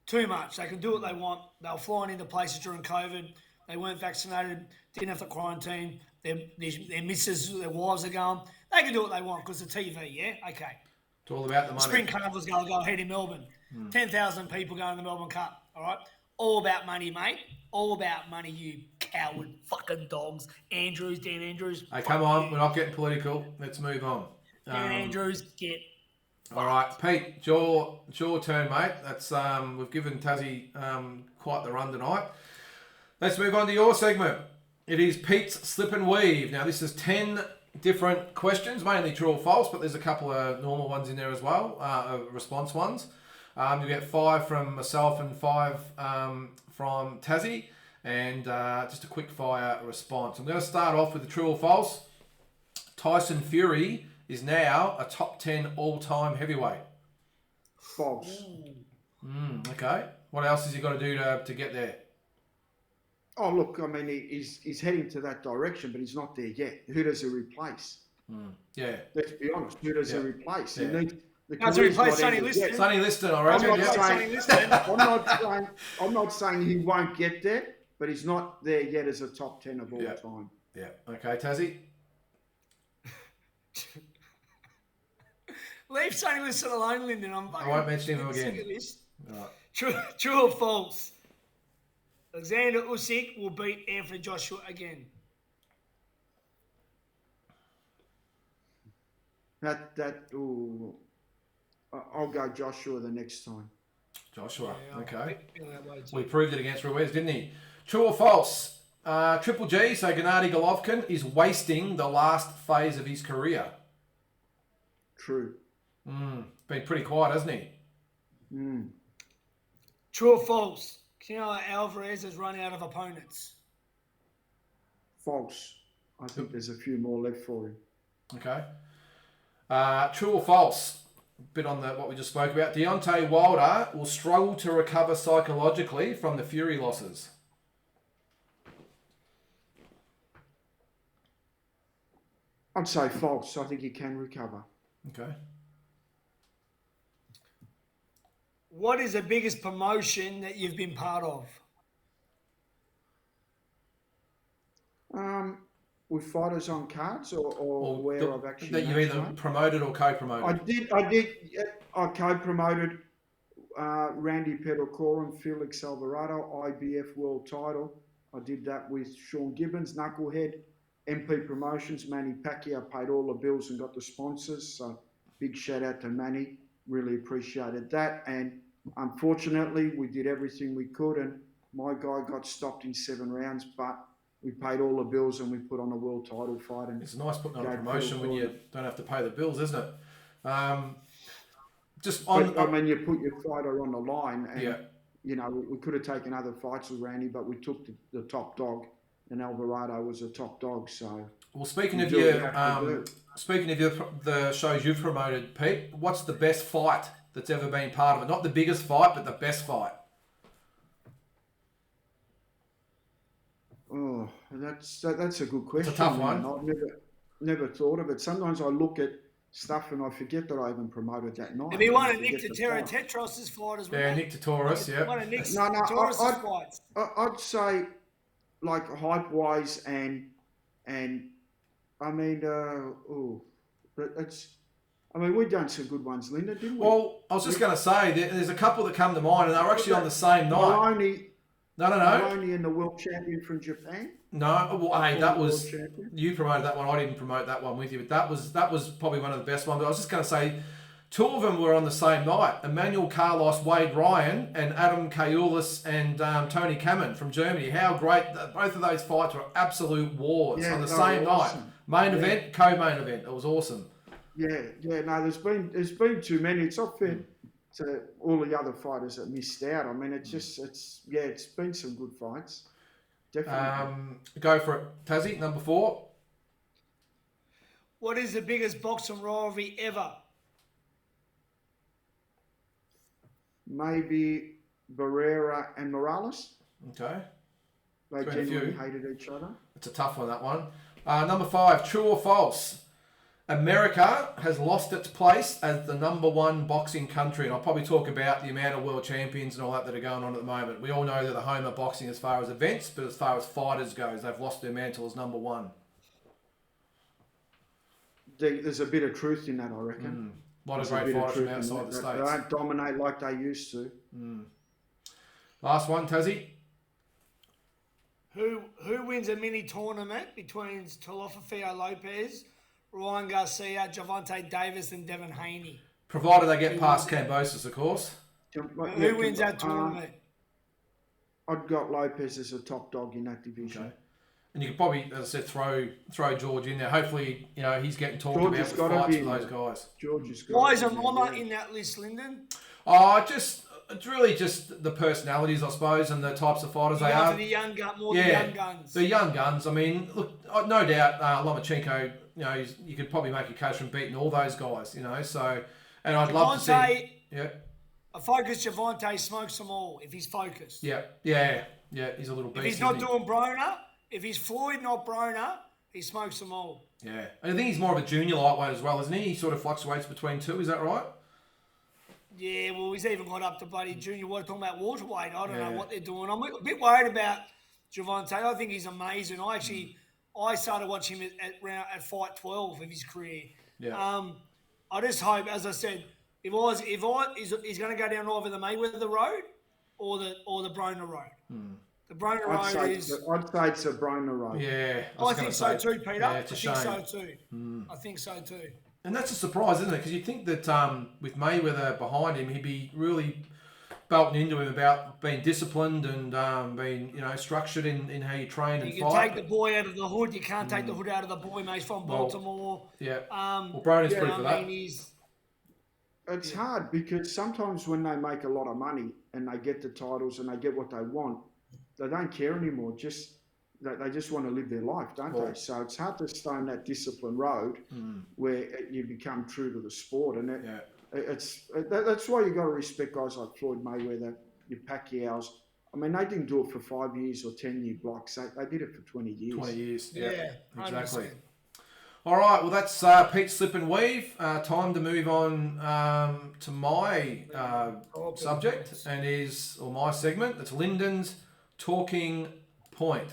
Too much. They can do what they want. They were flying into places during COVID. They weren't vaccinated, didn't have to quarantine. Their missus, their wives are going. They can do what they want because of TV, yeah? Okay. It's all about the money. Spring Carnival's going to go ahead in Melbourne. 10,000 people going to the Melbourne Cup, all right? All about money, mate. All about money, you coward fucking dogs. Dan Andrews. Hey, come on. We're not getting political. Let's move on. Dan Andrews, get... All right, Pete, it's your turn, mate. That's we've given Tazzie quite the run tonight. Let's move on to your segment. It is Pete's Slip and Weave. Now, this is 10 different questions, mainly true or false, but there's a couple of normal ones in there as well, response ones. You get 5 from myself and 5 from Tazzie, and just a quick fire response. I'm going to start off with the true or false. Tyson Fury is now a top 10 all-time heavyweight. False. Okay. What else has he got to do to get there? Oh, look, I mean, he's heading to that direction, but he's not there yet. Who does he replace? Yeah. Let's be honest. Who does he replace? Yeah. He needs... Does he replace Sonny Liston? Sonny Liston, I reckon. I'm not saying he won't get there, but he's not there yet as a top 10 of all time. Yeah. Okay, Tazzie? Leave Sonny Liston alone, Lyndon. I won't mention him again. Right. True or false? Alexander Usyk will beat Anthony Joshua again. I'll go Joshua the next time. Joshua, okay. We proved it against Ruiz, didn't he? True or false? Triple G, so Gennady Golovkin, is wasting the last phase of his career. True. Been pretty quiet, hasn't he? True or false? Canelo Alvarez has run out of opponents. False. I think there's a few more left for him. Okay. True or false? A bit on what we just spoke about. Deontay Wilder will struggle to recover psychologically from the Fury losses. I'd say false. I think he can recover. Okay. What is the biggest promotion that you've been part of? With fighters on cards or where I've actually... That you either promoted or co-promoted? I co-promoted Randy Pedalcore and Felix Alvarado, IBF world title. I did that with Sean Gibbons, Knucklehead, MP Promotions. Manny Pacquiao paid all the bills and got the sponsors. So big shout out to Manny. Really appreciated that. And unfortunately, we did everything we could and my guy got stopped in 7 rounds, but we paid all the bills and we put on a world title fight. And it's nice putting on a promotion when you don't have to pay the bills, isn't it? You put your fighter on the line and, you know, we could have taken other fights with Randy, but we took the top dog and Alvarado was a top dog. So, well, speaking of the shows you've promoted, Pete, what's the best fight that's ever been part of it? Not the biggest fight, but the best fight. Oh, that's a good question. It's a tough one. I've never thought of it. Sometimes I look at stuff and I forget that I even promoted that night. Have you won a Nick Tetros' fight as well? Yeah, Nick Tetros, yeah. One of Nick Tetros' fights. I'd say, like, hype-wise and I mean, we've done some good ones, Linda, didn't we? Well, I was just going to say, there's a couple that come to mind, and they were actually on the same night. Maloney and the world champion from Japan. No, well, hey, that was you promoted that one. I didn't promote that one with you, but that was probably one of the best ones. But I was just going to say, two of them were on the same night: Emmanuel Carlos, Wade Ryan, and Adam Kayulis and Tony Kamen from Germany. How great! Both of those fights were absolute wars on the same night. Main event, co-main event. It was awesome. Yeah. No, there's been too many. It's not fair to all the other fighters that missed out. I mean, it's been some good fights. Definitely. Go for it, Tazzie, number 4. What is the biggest boxing rivalry ever? Maybe Barrera and Morales. Okay. They genuinely hated each other. It's a tough one, that one. Number 5, true or false? America has lost its place as the number 1 boxing country, and I'll probably talk about the amount of world champions and all that are going on at the moment. We all know they're the home of boxing as far as events, but as far as fighters goes, they've lost their mantle as number 1. There's a bit of truth in that, I reckon. A lot of great fighters from outside the States. They don't dominate like they used to. Last one, Tazzie. Who wins a mini tournament between Teofimo Lopez, Ryan Garcia, Gervonta Davis, and Devin Haney? Provided they get past Cambosis, of course. Who wins that tournament? I've got Lopez as a top dog in that division. Okay. And you could probably, as I said, throw George in there. Hopefully, he's getting talked about with fights for those guys. Why is Mama in that list, Lyndon? It's really just the personalities, I suppose, and the types of fighters they are. The young guns. The young guns. I mean, look, no doubt, Lomachenko, you could probably make a case from beating all those guys, So, and I'd love to see. Yeah. A focused Gervonta smokes them all if he's focused. Yeah. He's a little beast. If he's not doing Broner, if he's Floyd, not Broner, he smokes them all. Yeah. And I think he's more of a junior lightweight as well, isn't he? He sort of fluctuates between 2. Is that right? Yeah, well, he's even got up to bloody junior. We're talking about welterweight. I don't know what they're doing. I'm a bit worried about Gervonta. I think he's amazing. I started watching him at fight 12 of his career. Yeah. I just hope, as I said, he's going to go down either the Mayweather road or the Broner road. The Broner road I'd say it's a Broner road. Yeah, I think so too, Peter. Yeah, it's a shame. I think so too. And that's a surprise, isn't it? Because you'd think that with Mayweather behind him, he'd be really belting into him about being disciplined and being, structured in how you train and fight. You can take the boy out of the hood. You can't take the hood out of the boy, mate. He's from Baltimore. Broner's proof of that. It's hard because sometimes when they make a lot of money and they get the titles and they get what they want, they don't care anymore. They just want to live their life, don't they? So it's hard to stay on that disciplined road where you become true to the sport. And that's why you got to respect guys like Floyd Mayweather, your Pacquiao's. I mean, they didn't do it for 5 years or 10-year blocks. They did it for 20 years. 20 years, yeah. Exactly. 100%. All right, well, that's Pete's Slip and Weave. Time to move on to my subject or my segment. It's Lyndon's Talking Point.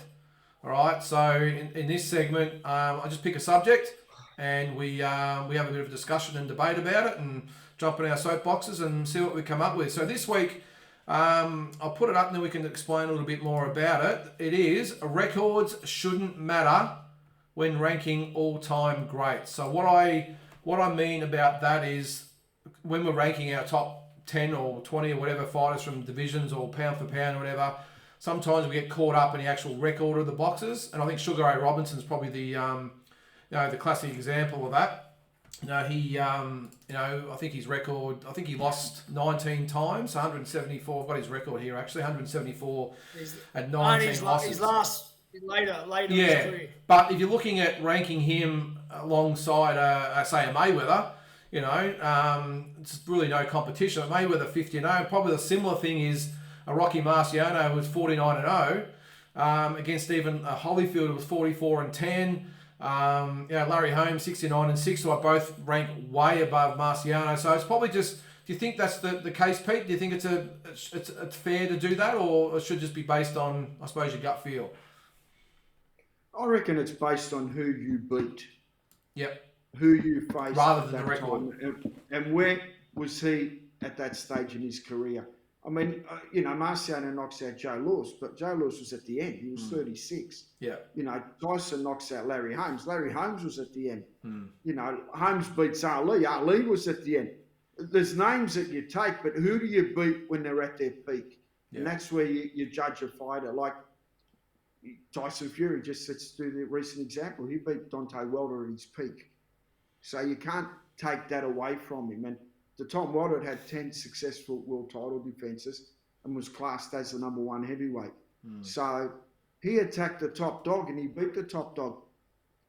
All right, so in this segment, I just pick a subject and we have a bit of a discussion and debate about it and jump in our soapboxes and see what we come up with. So this week, I'll put it up and then we can explain a little bit more about it. It is records shouldn't matter when ranking all-time greats. So what I mean about that is when we're ranking our top 10 or 20 or whatever fighters from divisions or pound for pound or whatever, sometimes we get caught up in the actual record of the boxers, and I think Sugar Ray Robinson's probably the classic example of that. I think his record, I think he lost 19 times, 174. I've got his record here actually, 174 at 19 losses. Later in his career. But if you're looking at ranking him alongside, say, a Mayweather, you know, it's really no competition. Mayweather 50-0. Probably the similar thing is a Rocky Marciano who was 49-0 against even Holyfield who was 44-10. You know, Larry Holmes 69-6, who I both rank way above Marciano. So it's probably just. Do you think that's the case, Pete? Do you think it's fair to do that, or it should just be based on, I suppose, your gut feel? I reckon it's based on who you beat. Yep. Who you faced rather than at the that record. time, and where was he at that stage in his career? I mean, you know, Marciano knocks out Joe Louis, but Joe Louis was at the end. He was 36. Yeah. You know, Tyson knocks out Larry Holmes. Larry Holmes was at the end. You know, Holmes beats Ali. Ali was at the end. There's names that you take, but who do you beat when they're at their peak? Yeah. And that's where you judge a fighter. Like Tyson Fury, just let's do the recent example. He beat Deontay Wilder at his peak. So you can't take that away from him. And the Tom Wilder had 10 successful world title defences and was classed as the number one heavyweight. So he attacked the top dog and he beat the top dog.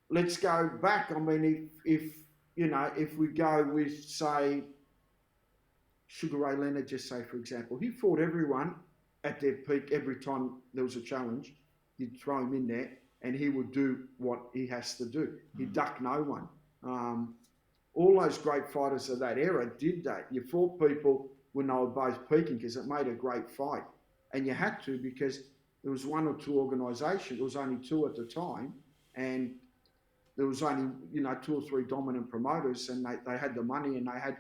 Let's go back. I mean, if we go with, say, Sugar Ray Leonard, just say, for example, he fought everyone at their peak every time there was a challenge. He'd throw him in there and he would do what he has to do. He'd duck no one. All those great fighters of that era did that. You fought people when they were both peaking because it made a great fight. And you had to because there was one or two organisations. There was only two at the time. And there was only, you know, two or three dominant promoters and they had the money and they had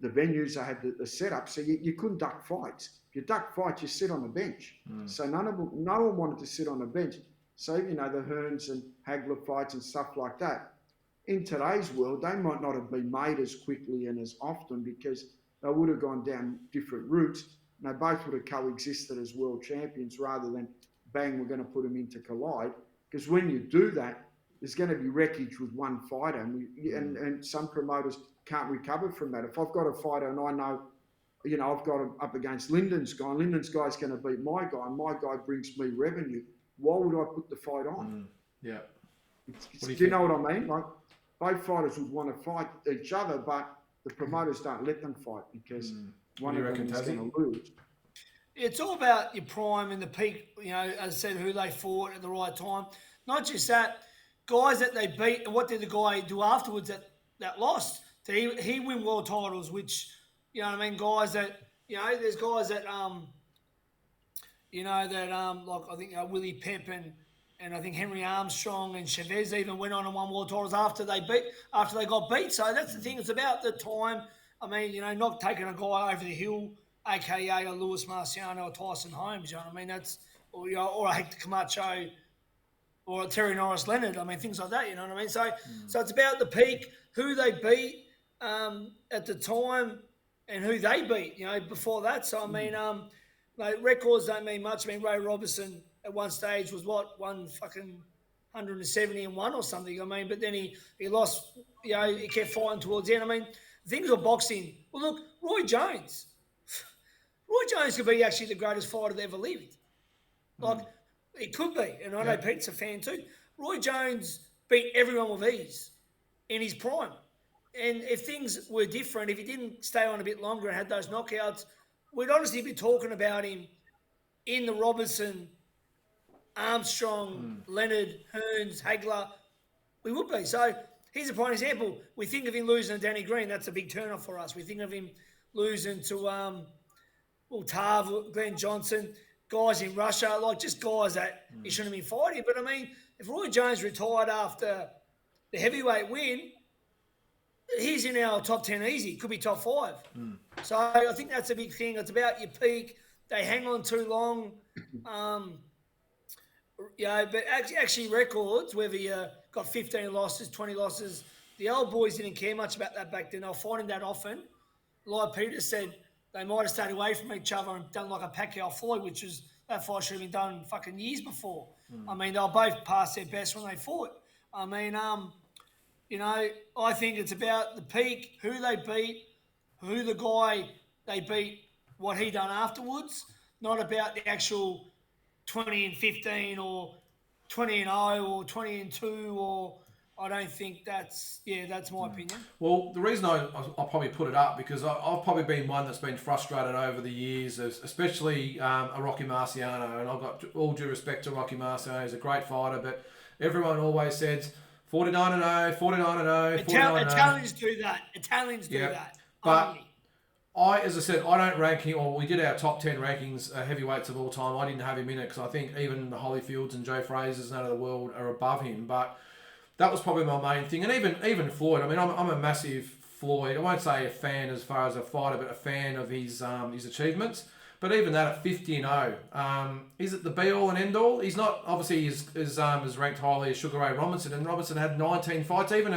the venues, they had the setup. So you couldn't duck fights. If you duck fights, you sit on the bench. So no one wanted to sit on the bench. So, you know, the Hearns and Hagler fights and stuff like that. In today's world, they might not have been made as quickly and as often because they would have gone down different routes. And they both would have coexisted as world champions rather than, bang, we're going to put them into collide. Because when you do that, there's going to be wreckage with one fighter. And some promoters can't recover from that. If I've got a fighter and I know, you know, I've got him up against Lyndon's guy, and Lyndon's guy's going to beat my guy, and my guy brings me revenue, why would I put the fight on? Yeah. Do you know what I mean? Like, both fighters would want to fight each other, but the promoters don't let them fight because one of them is going to lose. It's all about your prime and the peak, you know, as I said, who they fought at the right time. Not just that, guys that they beat, and what did the guy do afterwards that lost? Did he win world titles, which, you know what I mean, guys that, you know, there's guys that, like I think Willie Pep and I think Henry Armstrong and Chavez even went on and won world titles after they got beat. So that's the thing. It's about the time. I mean, you know, not taking a guy over the hill, aka a Louis Marciano or Tyson Holmes. You know what I mean? That's or a Hector Camacho or a Terry Norris Leonard. I mean, things like that. You know what I mean? So it's about the peak, who they beat at the time, and who they beat. You know, before that. So I mean, like, records don't mean much. I mean, Ray Robinson at one stage was one fucking 171 or something. I mean, but then he lost, you know, he kept fighting towards the end. I mean, things were boxing. Well, look, Roy Jones could be actually the greatest fighter that ever lived. Like, he could be. And I know Pete's a fan too. Roy Jones beat everyone with ease in his prime. And if things were different, if he didn't stay on a bit longer and had those knockouts, we'd honestly be talking about him in the Robinson, Armstrong, Leonard, Hearns, Hagler. We would be. So here's a prime example. We think of him losing to Danny Green. That's a big turn-off for us. We think of him losing to Tav, Glenn Johnson, guys in Russia, like just guys that he shouldn't have been fighting. But, I mean, if Roy Jones retired after the heavyweight win, he's in our top 10 easy. Could be top 5. So I think that's a big thing. It's about your peak. They hang on too long. But actually records, whether you got 15 losses, 20 losses, the old boys didn't care much about that back then. They were fighting that often. Like Peter said, they might have stayed away from each other and done like a Pacquiao-Floyd, which is that fight should have been done fucking years before. I mean, they were both past their best when they fought. I mean, you know, I think it's about the peak, who they beat, who the guy they beat, what he done afterwards, not about the actual 20 and 15 or 20-0 or 20-2, or I don't think that's my opinion. Well, the reason I'll probably put it up because I've probably been one that's been frustrated over the years, especially a Rocky Marciano, and I've got all due respect to Rocky Marciano. He's a great fighter, but everyone always says 49-0, 49-0, 49-0. Italians do that. Italians do that. But as I said, I don't rank him, or we did our top 10 rankings, heavyweights of all time. I didn't have him in it because I think even the Holyfields and Joe Frazers and out of the world are above him. But that was probably my main thing. And even Floyd, I mean, I'm a massive Floyd, I won't say a fan as far as a fighter, but a fan of his achievements. But even that at 50-0, is it the be-all and end-all? He's not, obviously, as ranked highly as Sugar Ray Robinson, and Robinson had 19 fights. Even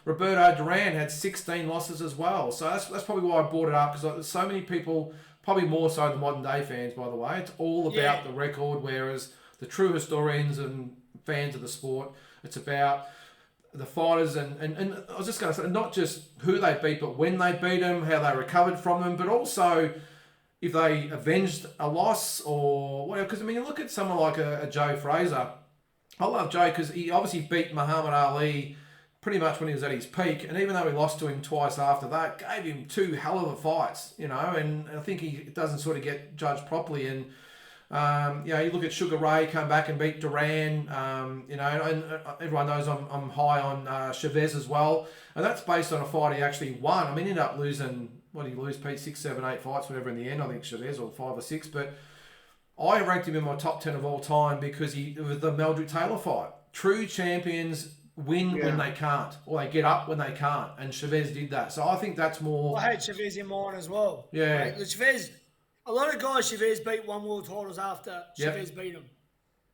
Roberto Duran had 16 losses as well. So that's probably why I brought it up, because there's so many people, probably more so the modern day fans, by the way. It's all about the record, whereas the true historians and fans of the sport, it's about the fighters and I was just going to say, not just who they beat, but when they beat them, how they recovered from them, but also if they avenged a loss or whatever. Because, I mean, you look at someone like a Joe Fraser. I love Joe because he obviously beat Muhammad Ali pretty much when he was at his peak, and even though he lost to him twice after that, gave him two hell of a fights, you know, and I think he doesn't sort of get judged properly. And you look at Sugar Ray come back and beat Duran, and everyone knows I'm high on Chavez as well, and that's based on a fight he actually won. I mean, he ended up losing, what did he lose, Pete? 6, 7, 8 fights, whatever in the end, I think Chavez, or 5 or 6, but I ranked him in my top 10 of all time because it was the Meldrick Taylor fight. True champions win when they can't, or they get up when they can't, and Chavez did that. So I think that's more... I had Chavez in mine as well. Yeah. Right? Chavez, a lot of guys Chavez beat won world titles after Chavez beat him.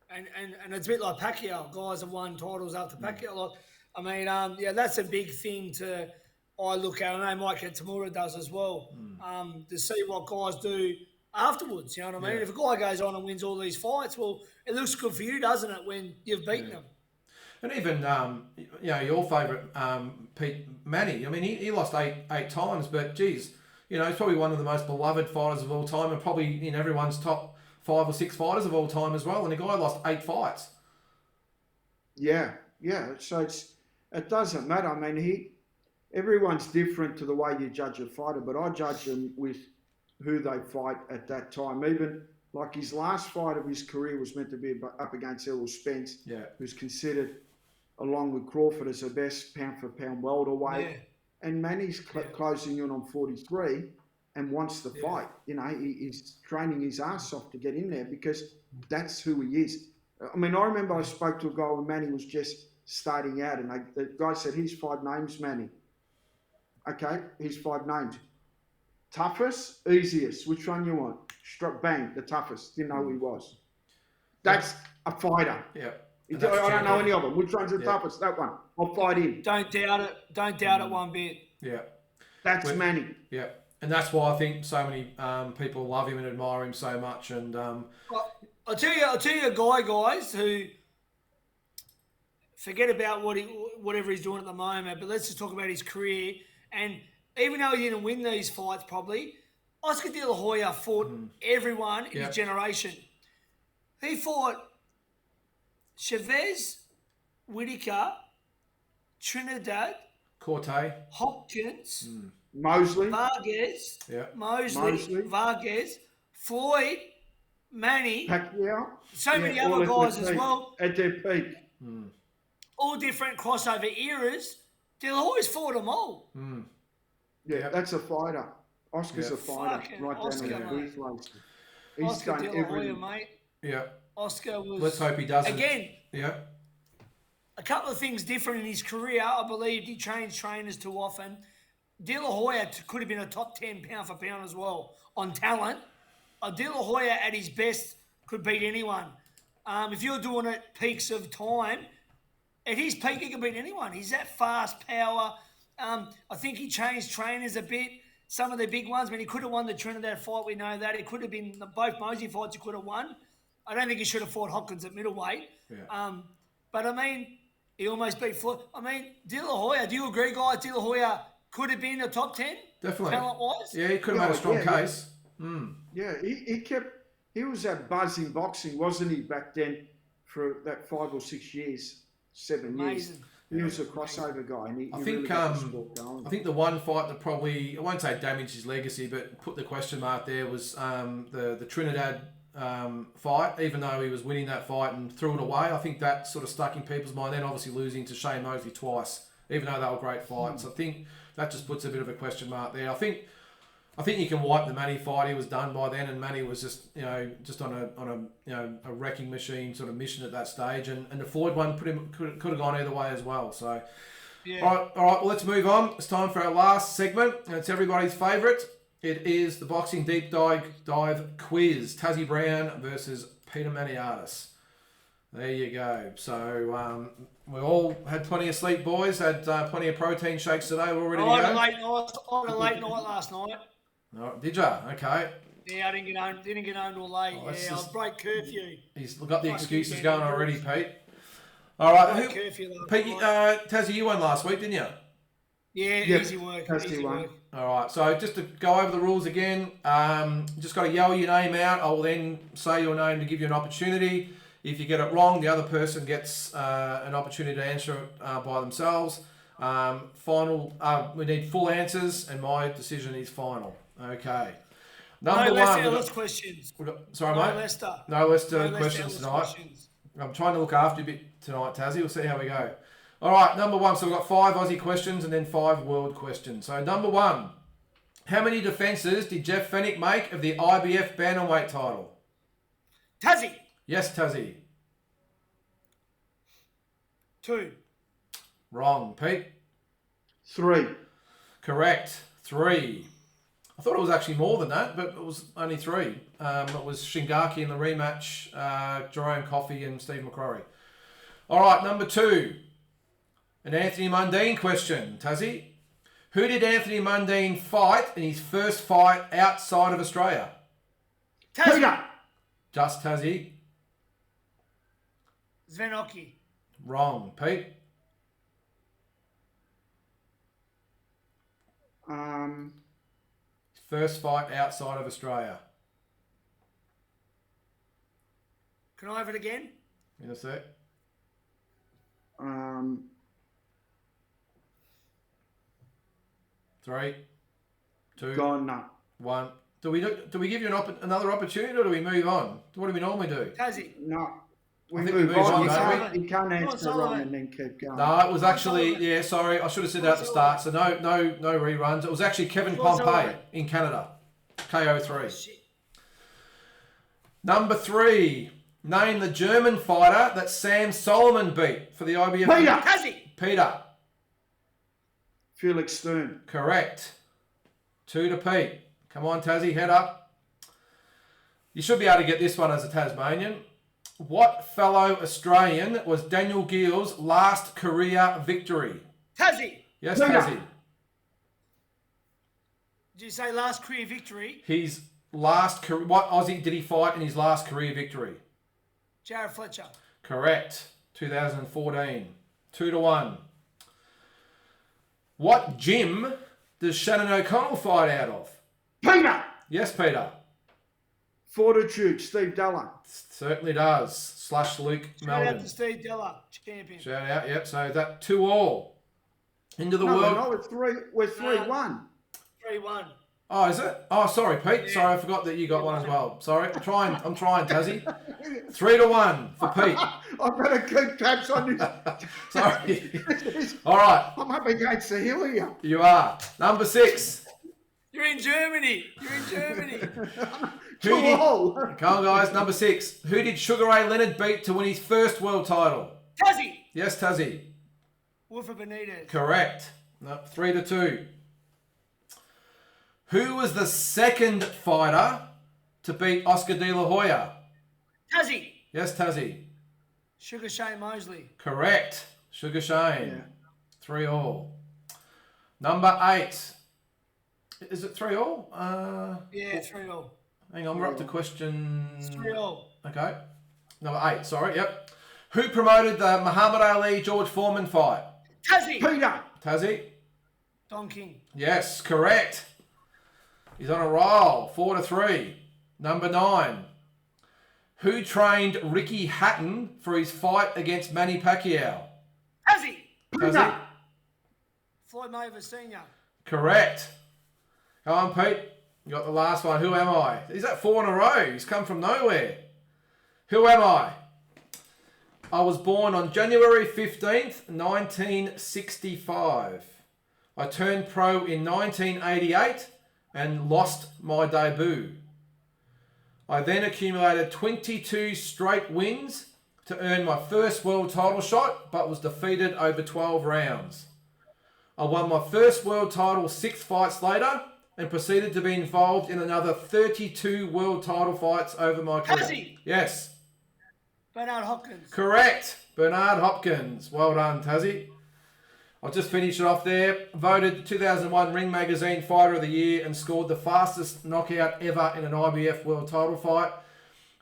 And it's a bit like Pacquiao. Guys have won titles after Pacquiao. I mean, that's a big thing I look at. I know Mike Tamura does as well, to see what guys do afterwards. You know what I mean? Yeah. If a guy goes on and wins all these fights, well, it looks good for you, doesn't it, when you've beaten them? And even, your favourite, Pete Manny, I mean, he lost eight times, but geez, he's probably one of the most beloved fighters of all time, and probably in everyone's top 5 or 6 fighters of all time as well. And the guy lost 8 fights. Yeah. So it doesn't matter. I mean, everyone's different to the way you judge a fighter, but I judge them with who they fight at that time. Even like his last fight of his career was meant to be up against Errol Spence, who's considered, along with Crawford, as the best pound-for-pound welterweight. Yeah. And Manny's closing in on 43 and wants the fight. He's training his ass off to get in there because that's who he is. I mean, I remember I spoke to a guy when Manny was just starting out, and the guy said, "Here's 5 names, Manny." Okay, here's 5 names. Toughest, easiest. Which one you want? Bang, the toughest. Didn't know who he was. That's a fighter. Yeah. I don't know any of them. Which one's the toughest? That one. I'll fight him. Don't doubt it. Don't doubt it one bit. Yeah. That's Manny. Yeah. And that's why I think so many people love him and admire him so much. And I'll tell you a guy, guys, who forget about whatever he's doing at the moment, but let's just talk about his career. And even though he didn't win these fights, probably Oscar De La Hoya fought everyone in his generation. He fought Chavez, Whitaker, Trinidad, Corte, Hopkins, Mosley, Vargas, Mosley, Vargas, Floyd, Manny, Pacquiao, so many other guys as well. At their peak. All different crossover eras. De La Hoya's fought them all. Yeah, that's a fighter. Oscar's a fighter. Fucking Right Oscar, down mate. He's Oscar done De La Hoya, everything. mate. Yeah. Oscar was... Let's hope he doesn't. Again, yeah. A couple of things different in his career. I believe he changed trainers too often. De La Hoya could have been a top 10 pound for pound as well on talent. De La Hoya at his best could beat anyone. If you're doing it peaks of time, at his peak he could beat anyone. He's that fast power. I think he changed trainers a bit. Some of the big ones, he could have won the Trinidad fight, we know that. It could have been both Mosey fights he could have won. I don't think he should have fought Hopkins at middleweight. Yeah. But he almost beat Floyd. De La Hoya, do you agree, guys? De La Hoya could have been a top 10? Definitely. Talent-wise? Yeah, he could have made a strong case. Yeah, he was that buzz in boxing, wasn't he, back then, for that 5 or 6 years, 7 years. He was a crossover guy, and he really got the sport going. I think the one fight that probably, I won't say damaged his legacy, but put the question mark there was the Trinidad fight. Even though he was winning that fight and threw it away, I think that sort of stuck in people's mind. Then obviously losing to Shane Mosley twice, even though they were great fights. I think that just puts a bit of a question mark there. I think you can wipe the Manny fight. He was done by then, and Manny was just on a wrecking machine sort of mission at that stage. And the Floyd one could have gone either way as well. So, yeah. All right. Well, let's move on. It's time for our last segment, and it's everybody's favourite. It is the boxing deep dive quiz. Tazzie Brown versus Peter Maniatis. There you go. So we all had plenty of sleep, boys. Had plenty of protein shakes today. We're all ready to go. I had a late night last night. Oh, did ya? Okay. Yeah, I didn't get home till late. I broke curfew. He's got the excuses going already, Pete. All right. Curfew Pete, Tazzie, you won last week, didn't you? Yeah, yep. Easy work. Easy work. All right. So just to go over the rules again, just got to yell your name out. I will then say your name to give you an opportunity. If you get it wrong, the other person gets an opportunity to answer it by themselves. We need full answers, and my decision is final. Okay. Number one. Less questions. Sorry, mate. No Leicester questions tonight. Questions. I'm trying to look after you a bit tonight, Tazzie. We'll see how we go. All right, number one. So we've got 5 Aussie questions and then 5 world questions. So number one, how many defences did Jeff Fenik make of the IBF Bannerweight title? Tazzie. Yes, Tazzie. 2. Wrong. Pete? 3. Correct. 3. I thought it was actually more than that, but it was only 3. It was Shingaki in the rematch, Jerome Coffey and Steve McCrory. All right, number 2. An Anthony Mundine question, Tazzie. Who did Anthony Mundine fight in his first fight outside of Australia? Tazzie. Just Tazzie. Zvenoki. Wrong. Pete? First fight outside of Australia. Can I have it again? In a sec. 3, 2, Gone, no. 1. Do we give you another opportunity, or do we move on? What do we normally do? Tazzie. No. We move on. You can't answer wrong and then keep going. No, it was actually, sorry, I should have said that at the start. So no reruns. It was actually Kevin Pompey in Canada. KO3. Number 3. Name the German fighter that Sam Solomon beat for the IBF. Peter. Tazzie. Peter. Felix Stern. Correct. 2 to Pete. Come on, Tazzie, head up. You should be able to get this one as a Tasmanian. What fellow Australian was Daniel Geale's last career victory? Tazzie. Yes, Tazzie. Did you say last career victory? His last career. What Aussie did he fight in his last career victory? Jared Fletcher. Correct. 2014. 2 to 1. What gym does Shannon O'Connell fight out of? Peter. Yes, Peter. Fortitude. Steve Della. Certainly does. / Luke Melvin. Shout out to Steve Della, champion. Shout out. Yep. So that 2-2. Into the world. No, we're 3-1. 3-1. Oh, is it? Oh, sorry, Pete. Yeah. Sorry, I forgot that you got one as well. Sorry. I'm trying, Tazzie. 3-1 for Pete. I better keep tabs on this. Sorry. All right. I'm up against the hill here. You are. Number 6. You're in Germany. Come on, guys. Number 6. Who did Sugar Ray Leonard beat to win his first world title? Tazzie. Yes, Tazzie. Wolfer Benitez. Correct. No, 3 to 2. Who was the second fighter to beat Oscar De La Hoya? Tazzie. Yes, Tazzie. Sugar Shane Mosley. Correct. Sugar Shane. Yeah. 3-3. Number 8. Is it 3-3? Yeah, 3-3. Hang on, we're up to question... It's 3-3. Okay. Number 8, sorry, yep. Who promoted the Muhammad Ali-George Foreman fight? Tazzie. Peter. Tazzie? Don King. Yes, correct. He's on a roll. 4-3. Number 9. Who trained Ricky Hatton for his fight against Manny Pacquiao? Tazzie. Floyd Mayweather Sr. Correct. Go on, Pete. You got the last one. Who am I? Is that 4 in a row? He's come from nowhere. Who am I? I was born on January 15th, 1965. I turned pro in 1988 and lost my debut. I then accumulated 22 straight wins to earn my first world title shot, but was defeated over 12 rounds. I won my first world title 6 fights later and proceeded to be involved in another 32 world title fights over my career. Tazzie. Yes. Bernard Hopkins. Correct. Bernard Hopkins. Well done, Tazzie. I'll just finish it off there. Voted 2001 Ring Magazine Fighter of the Year and scored the fastest knockout ever in an IBF world title fight.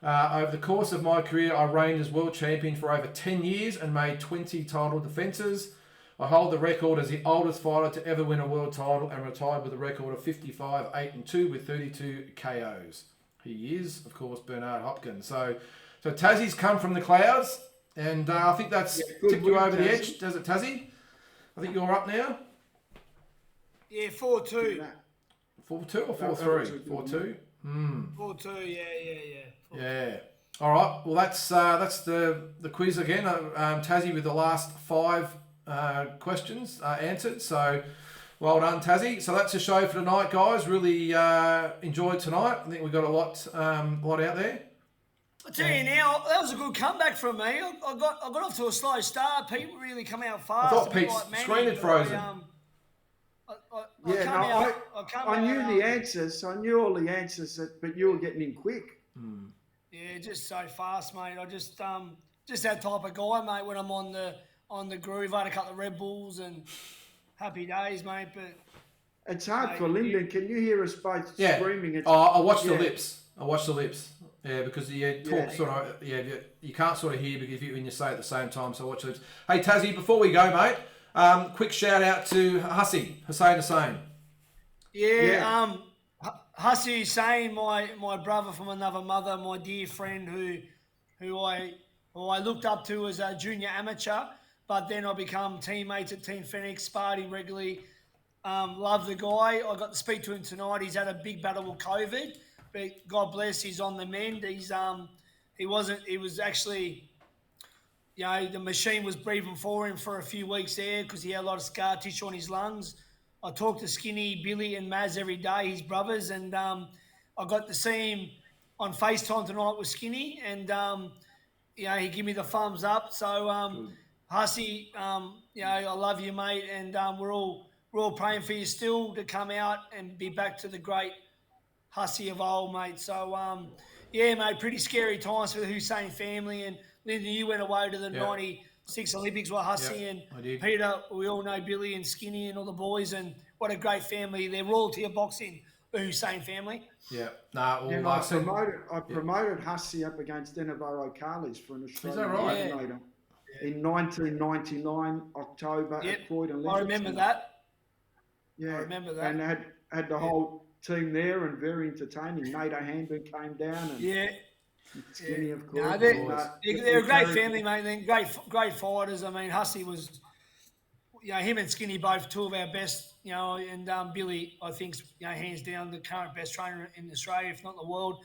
Over the course of my career, I reigned as world champion for over 10 years and made 20 title defences. I hold the record as the oldest fighter to ever win a world title and retired with a record of 55, 8-2 with 32 KOs. He is, of course, Bernard Hopkins. So Tazzie's come from the clouds, and I think that's tipped you over the edge, does it, Tazzie? I think you're up now. Yeah, 4-2. 4-2 or 4-3? 4-2. 4-2. Yeah. 4-2. Yeah. All right. Well, that's the quiz again. Tazzie with the last 5 questions answered. So well done, Tazzie. So that's the show for tonight, guys. Really enjoyed tonight. I think we got a lot out there. I tell you now, that was a good comeback from me. I got off to a slow start. Pete really come out fast. I thought Pete's screen had frozen. I knew the answers. I knew all the answers, but you were getting in quick. Yeah, just so fast, mate. I just that type of guy, mate. When I'm on the groove, I had a couple of Red Bulls and happy days, mate. But it's hard for Lyndon. Can you hear us both screaming? I watched the lips. Yeah, because you talk you can't sort of hear when you say it at the same time, so watch the lips. Hey, Tazzie, before we go, mate, quick shout out to Hussein Hussein. Yeah. Hussey Hussein, my brother from another mother, my dear friend who I looked up to as a junior amateur, but then I become teammates at Team Fenik, sparred him regularly. Love the guy. I got to speak to him tonight. He's had a big battle with COVID. But God bless, he's on the mend. He was actually, the machine was breathing for him for a few weeks there because he had a lot of scar tissue on his lungs. I talk to Skinny, Billy and Maz every day, his brothers, and I got to see him on FaceTime tonight with Skinny, and he gave me the thumbs up. So Hussey, I love you, mate, and we're all praying for you still to come out and be back to the great Hussey of old, mate. So, mate, pretty scary times for the Hussein family. And Lyndon, you went away to the 96 Olympics with Hussey and Peter. We all know Billy and Skinny and all the boys. And what a great family. They're royalty of boxing, the Hussein family. Yeah. I promoted Hussey up against Denevaro Carles for an Australian coordinator in 1999, October at Croydon Olympics. I remember that. Yeah. I remember that. And had the whole team there and very entertaining. Nato Handler came down and Skinny, of course. They're a great family, mate. They're great fighters. I mean, Hussey was, him and Skinny both two of our best, and Billy, I think, hands down the current best trainer in Australia, if not the world.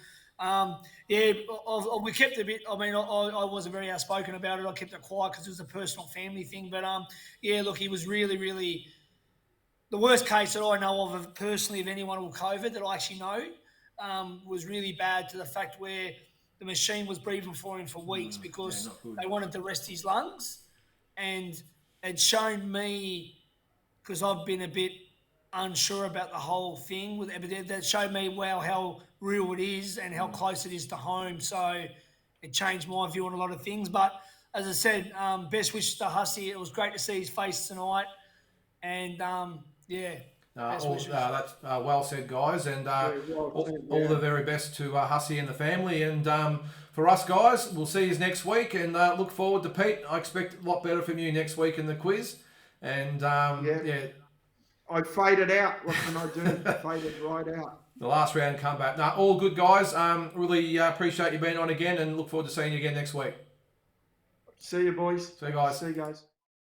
We kept a bit. I mean, I wasn't very outspoken about it. I kept it quiet because it was a personal family thing. But look, he was really, really. The worst case that I know of personally of anyone with COVID that I actually know was really bad to the fact where the machine was breathing for him for weeks because they wanted to rest his lungs. And it shown me, because I've been a bit unsure about the whole thing, that showed me, how real it is and how close it is to home. So it changed my view on a lot of things. But as I said, best wishes to Hussey. It was great to see his face tonight. And, that's well said, guys, and all the very best to Hussey and the family. And for us, guys, we'll see you next week, and look forward to Pete. I expect a lot better from you next week in the quiz. And I I faded out. What can I do? Faded right out. The last round comeback. No, all good, guys. Really appreciate you being on again and look forward to seeing you again next week. See you, boys. See you guys. See you guys.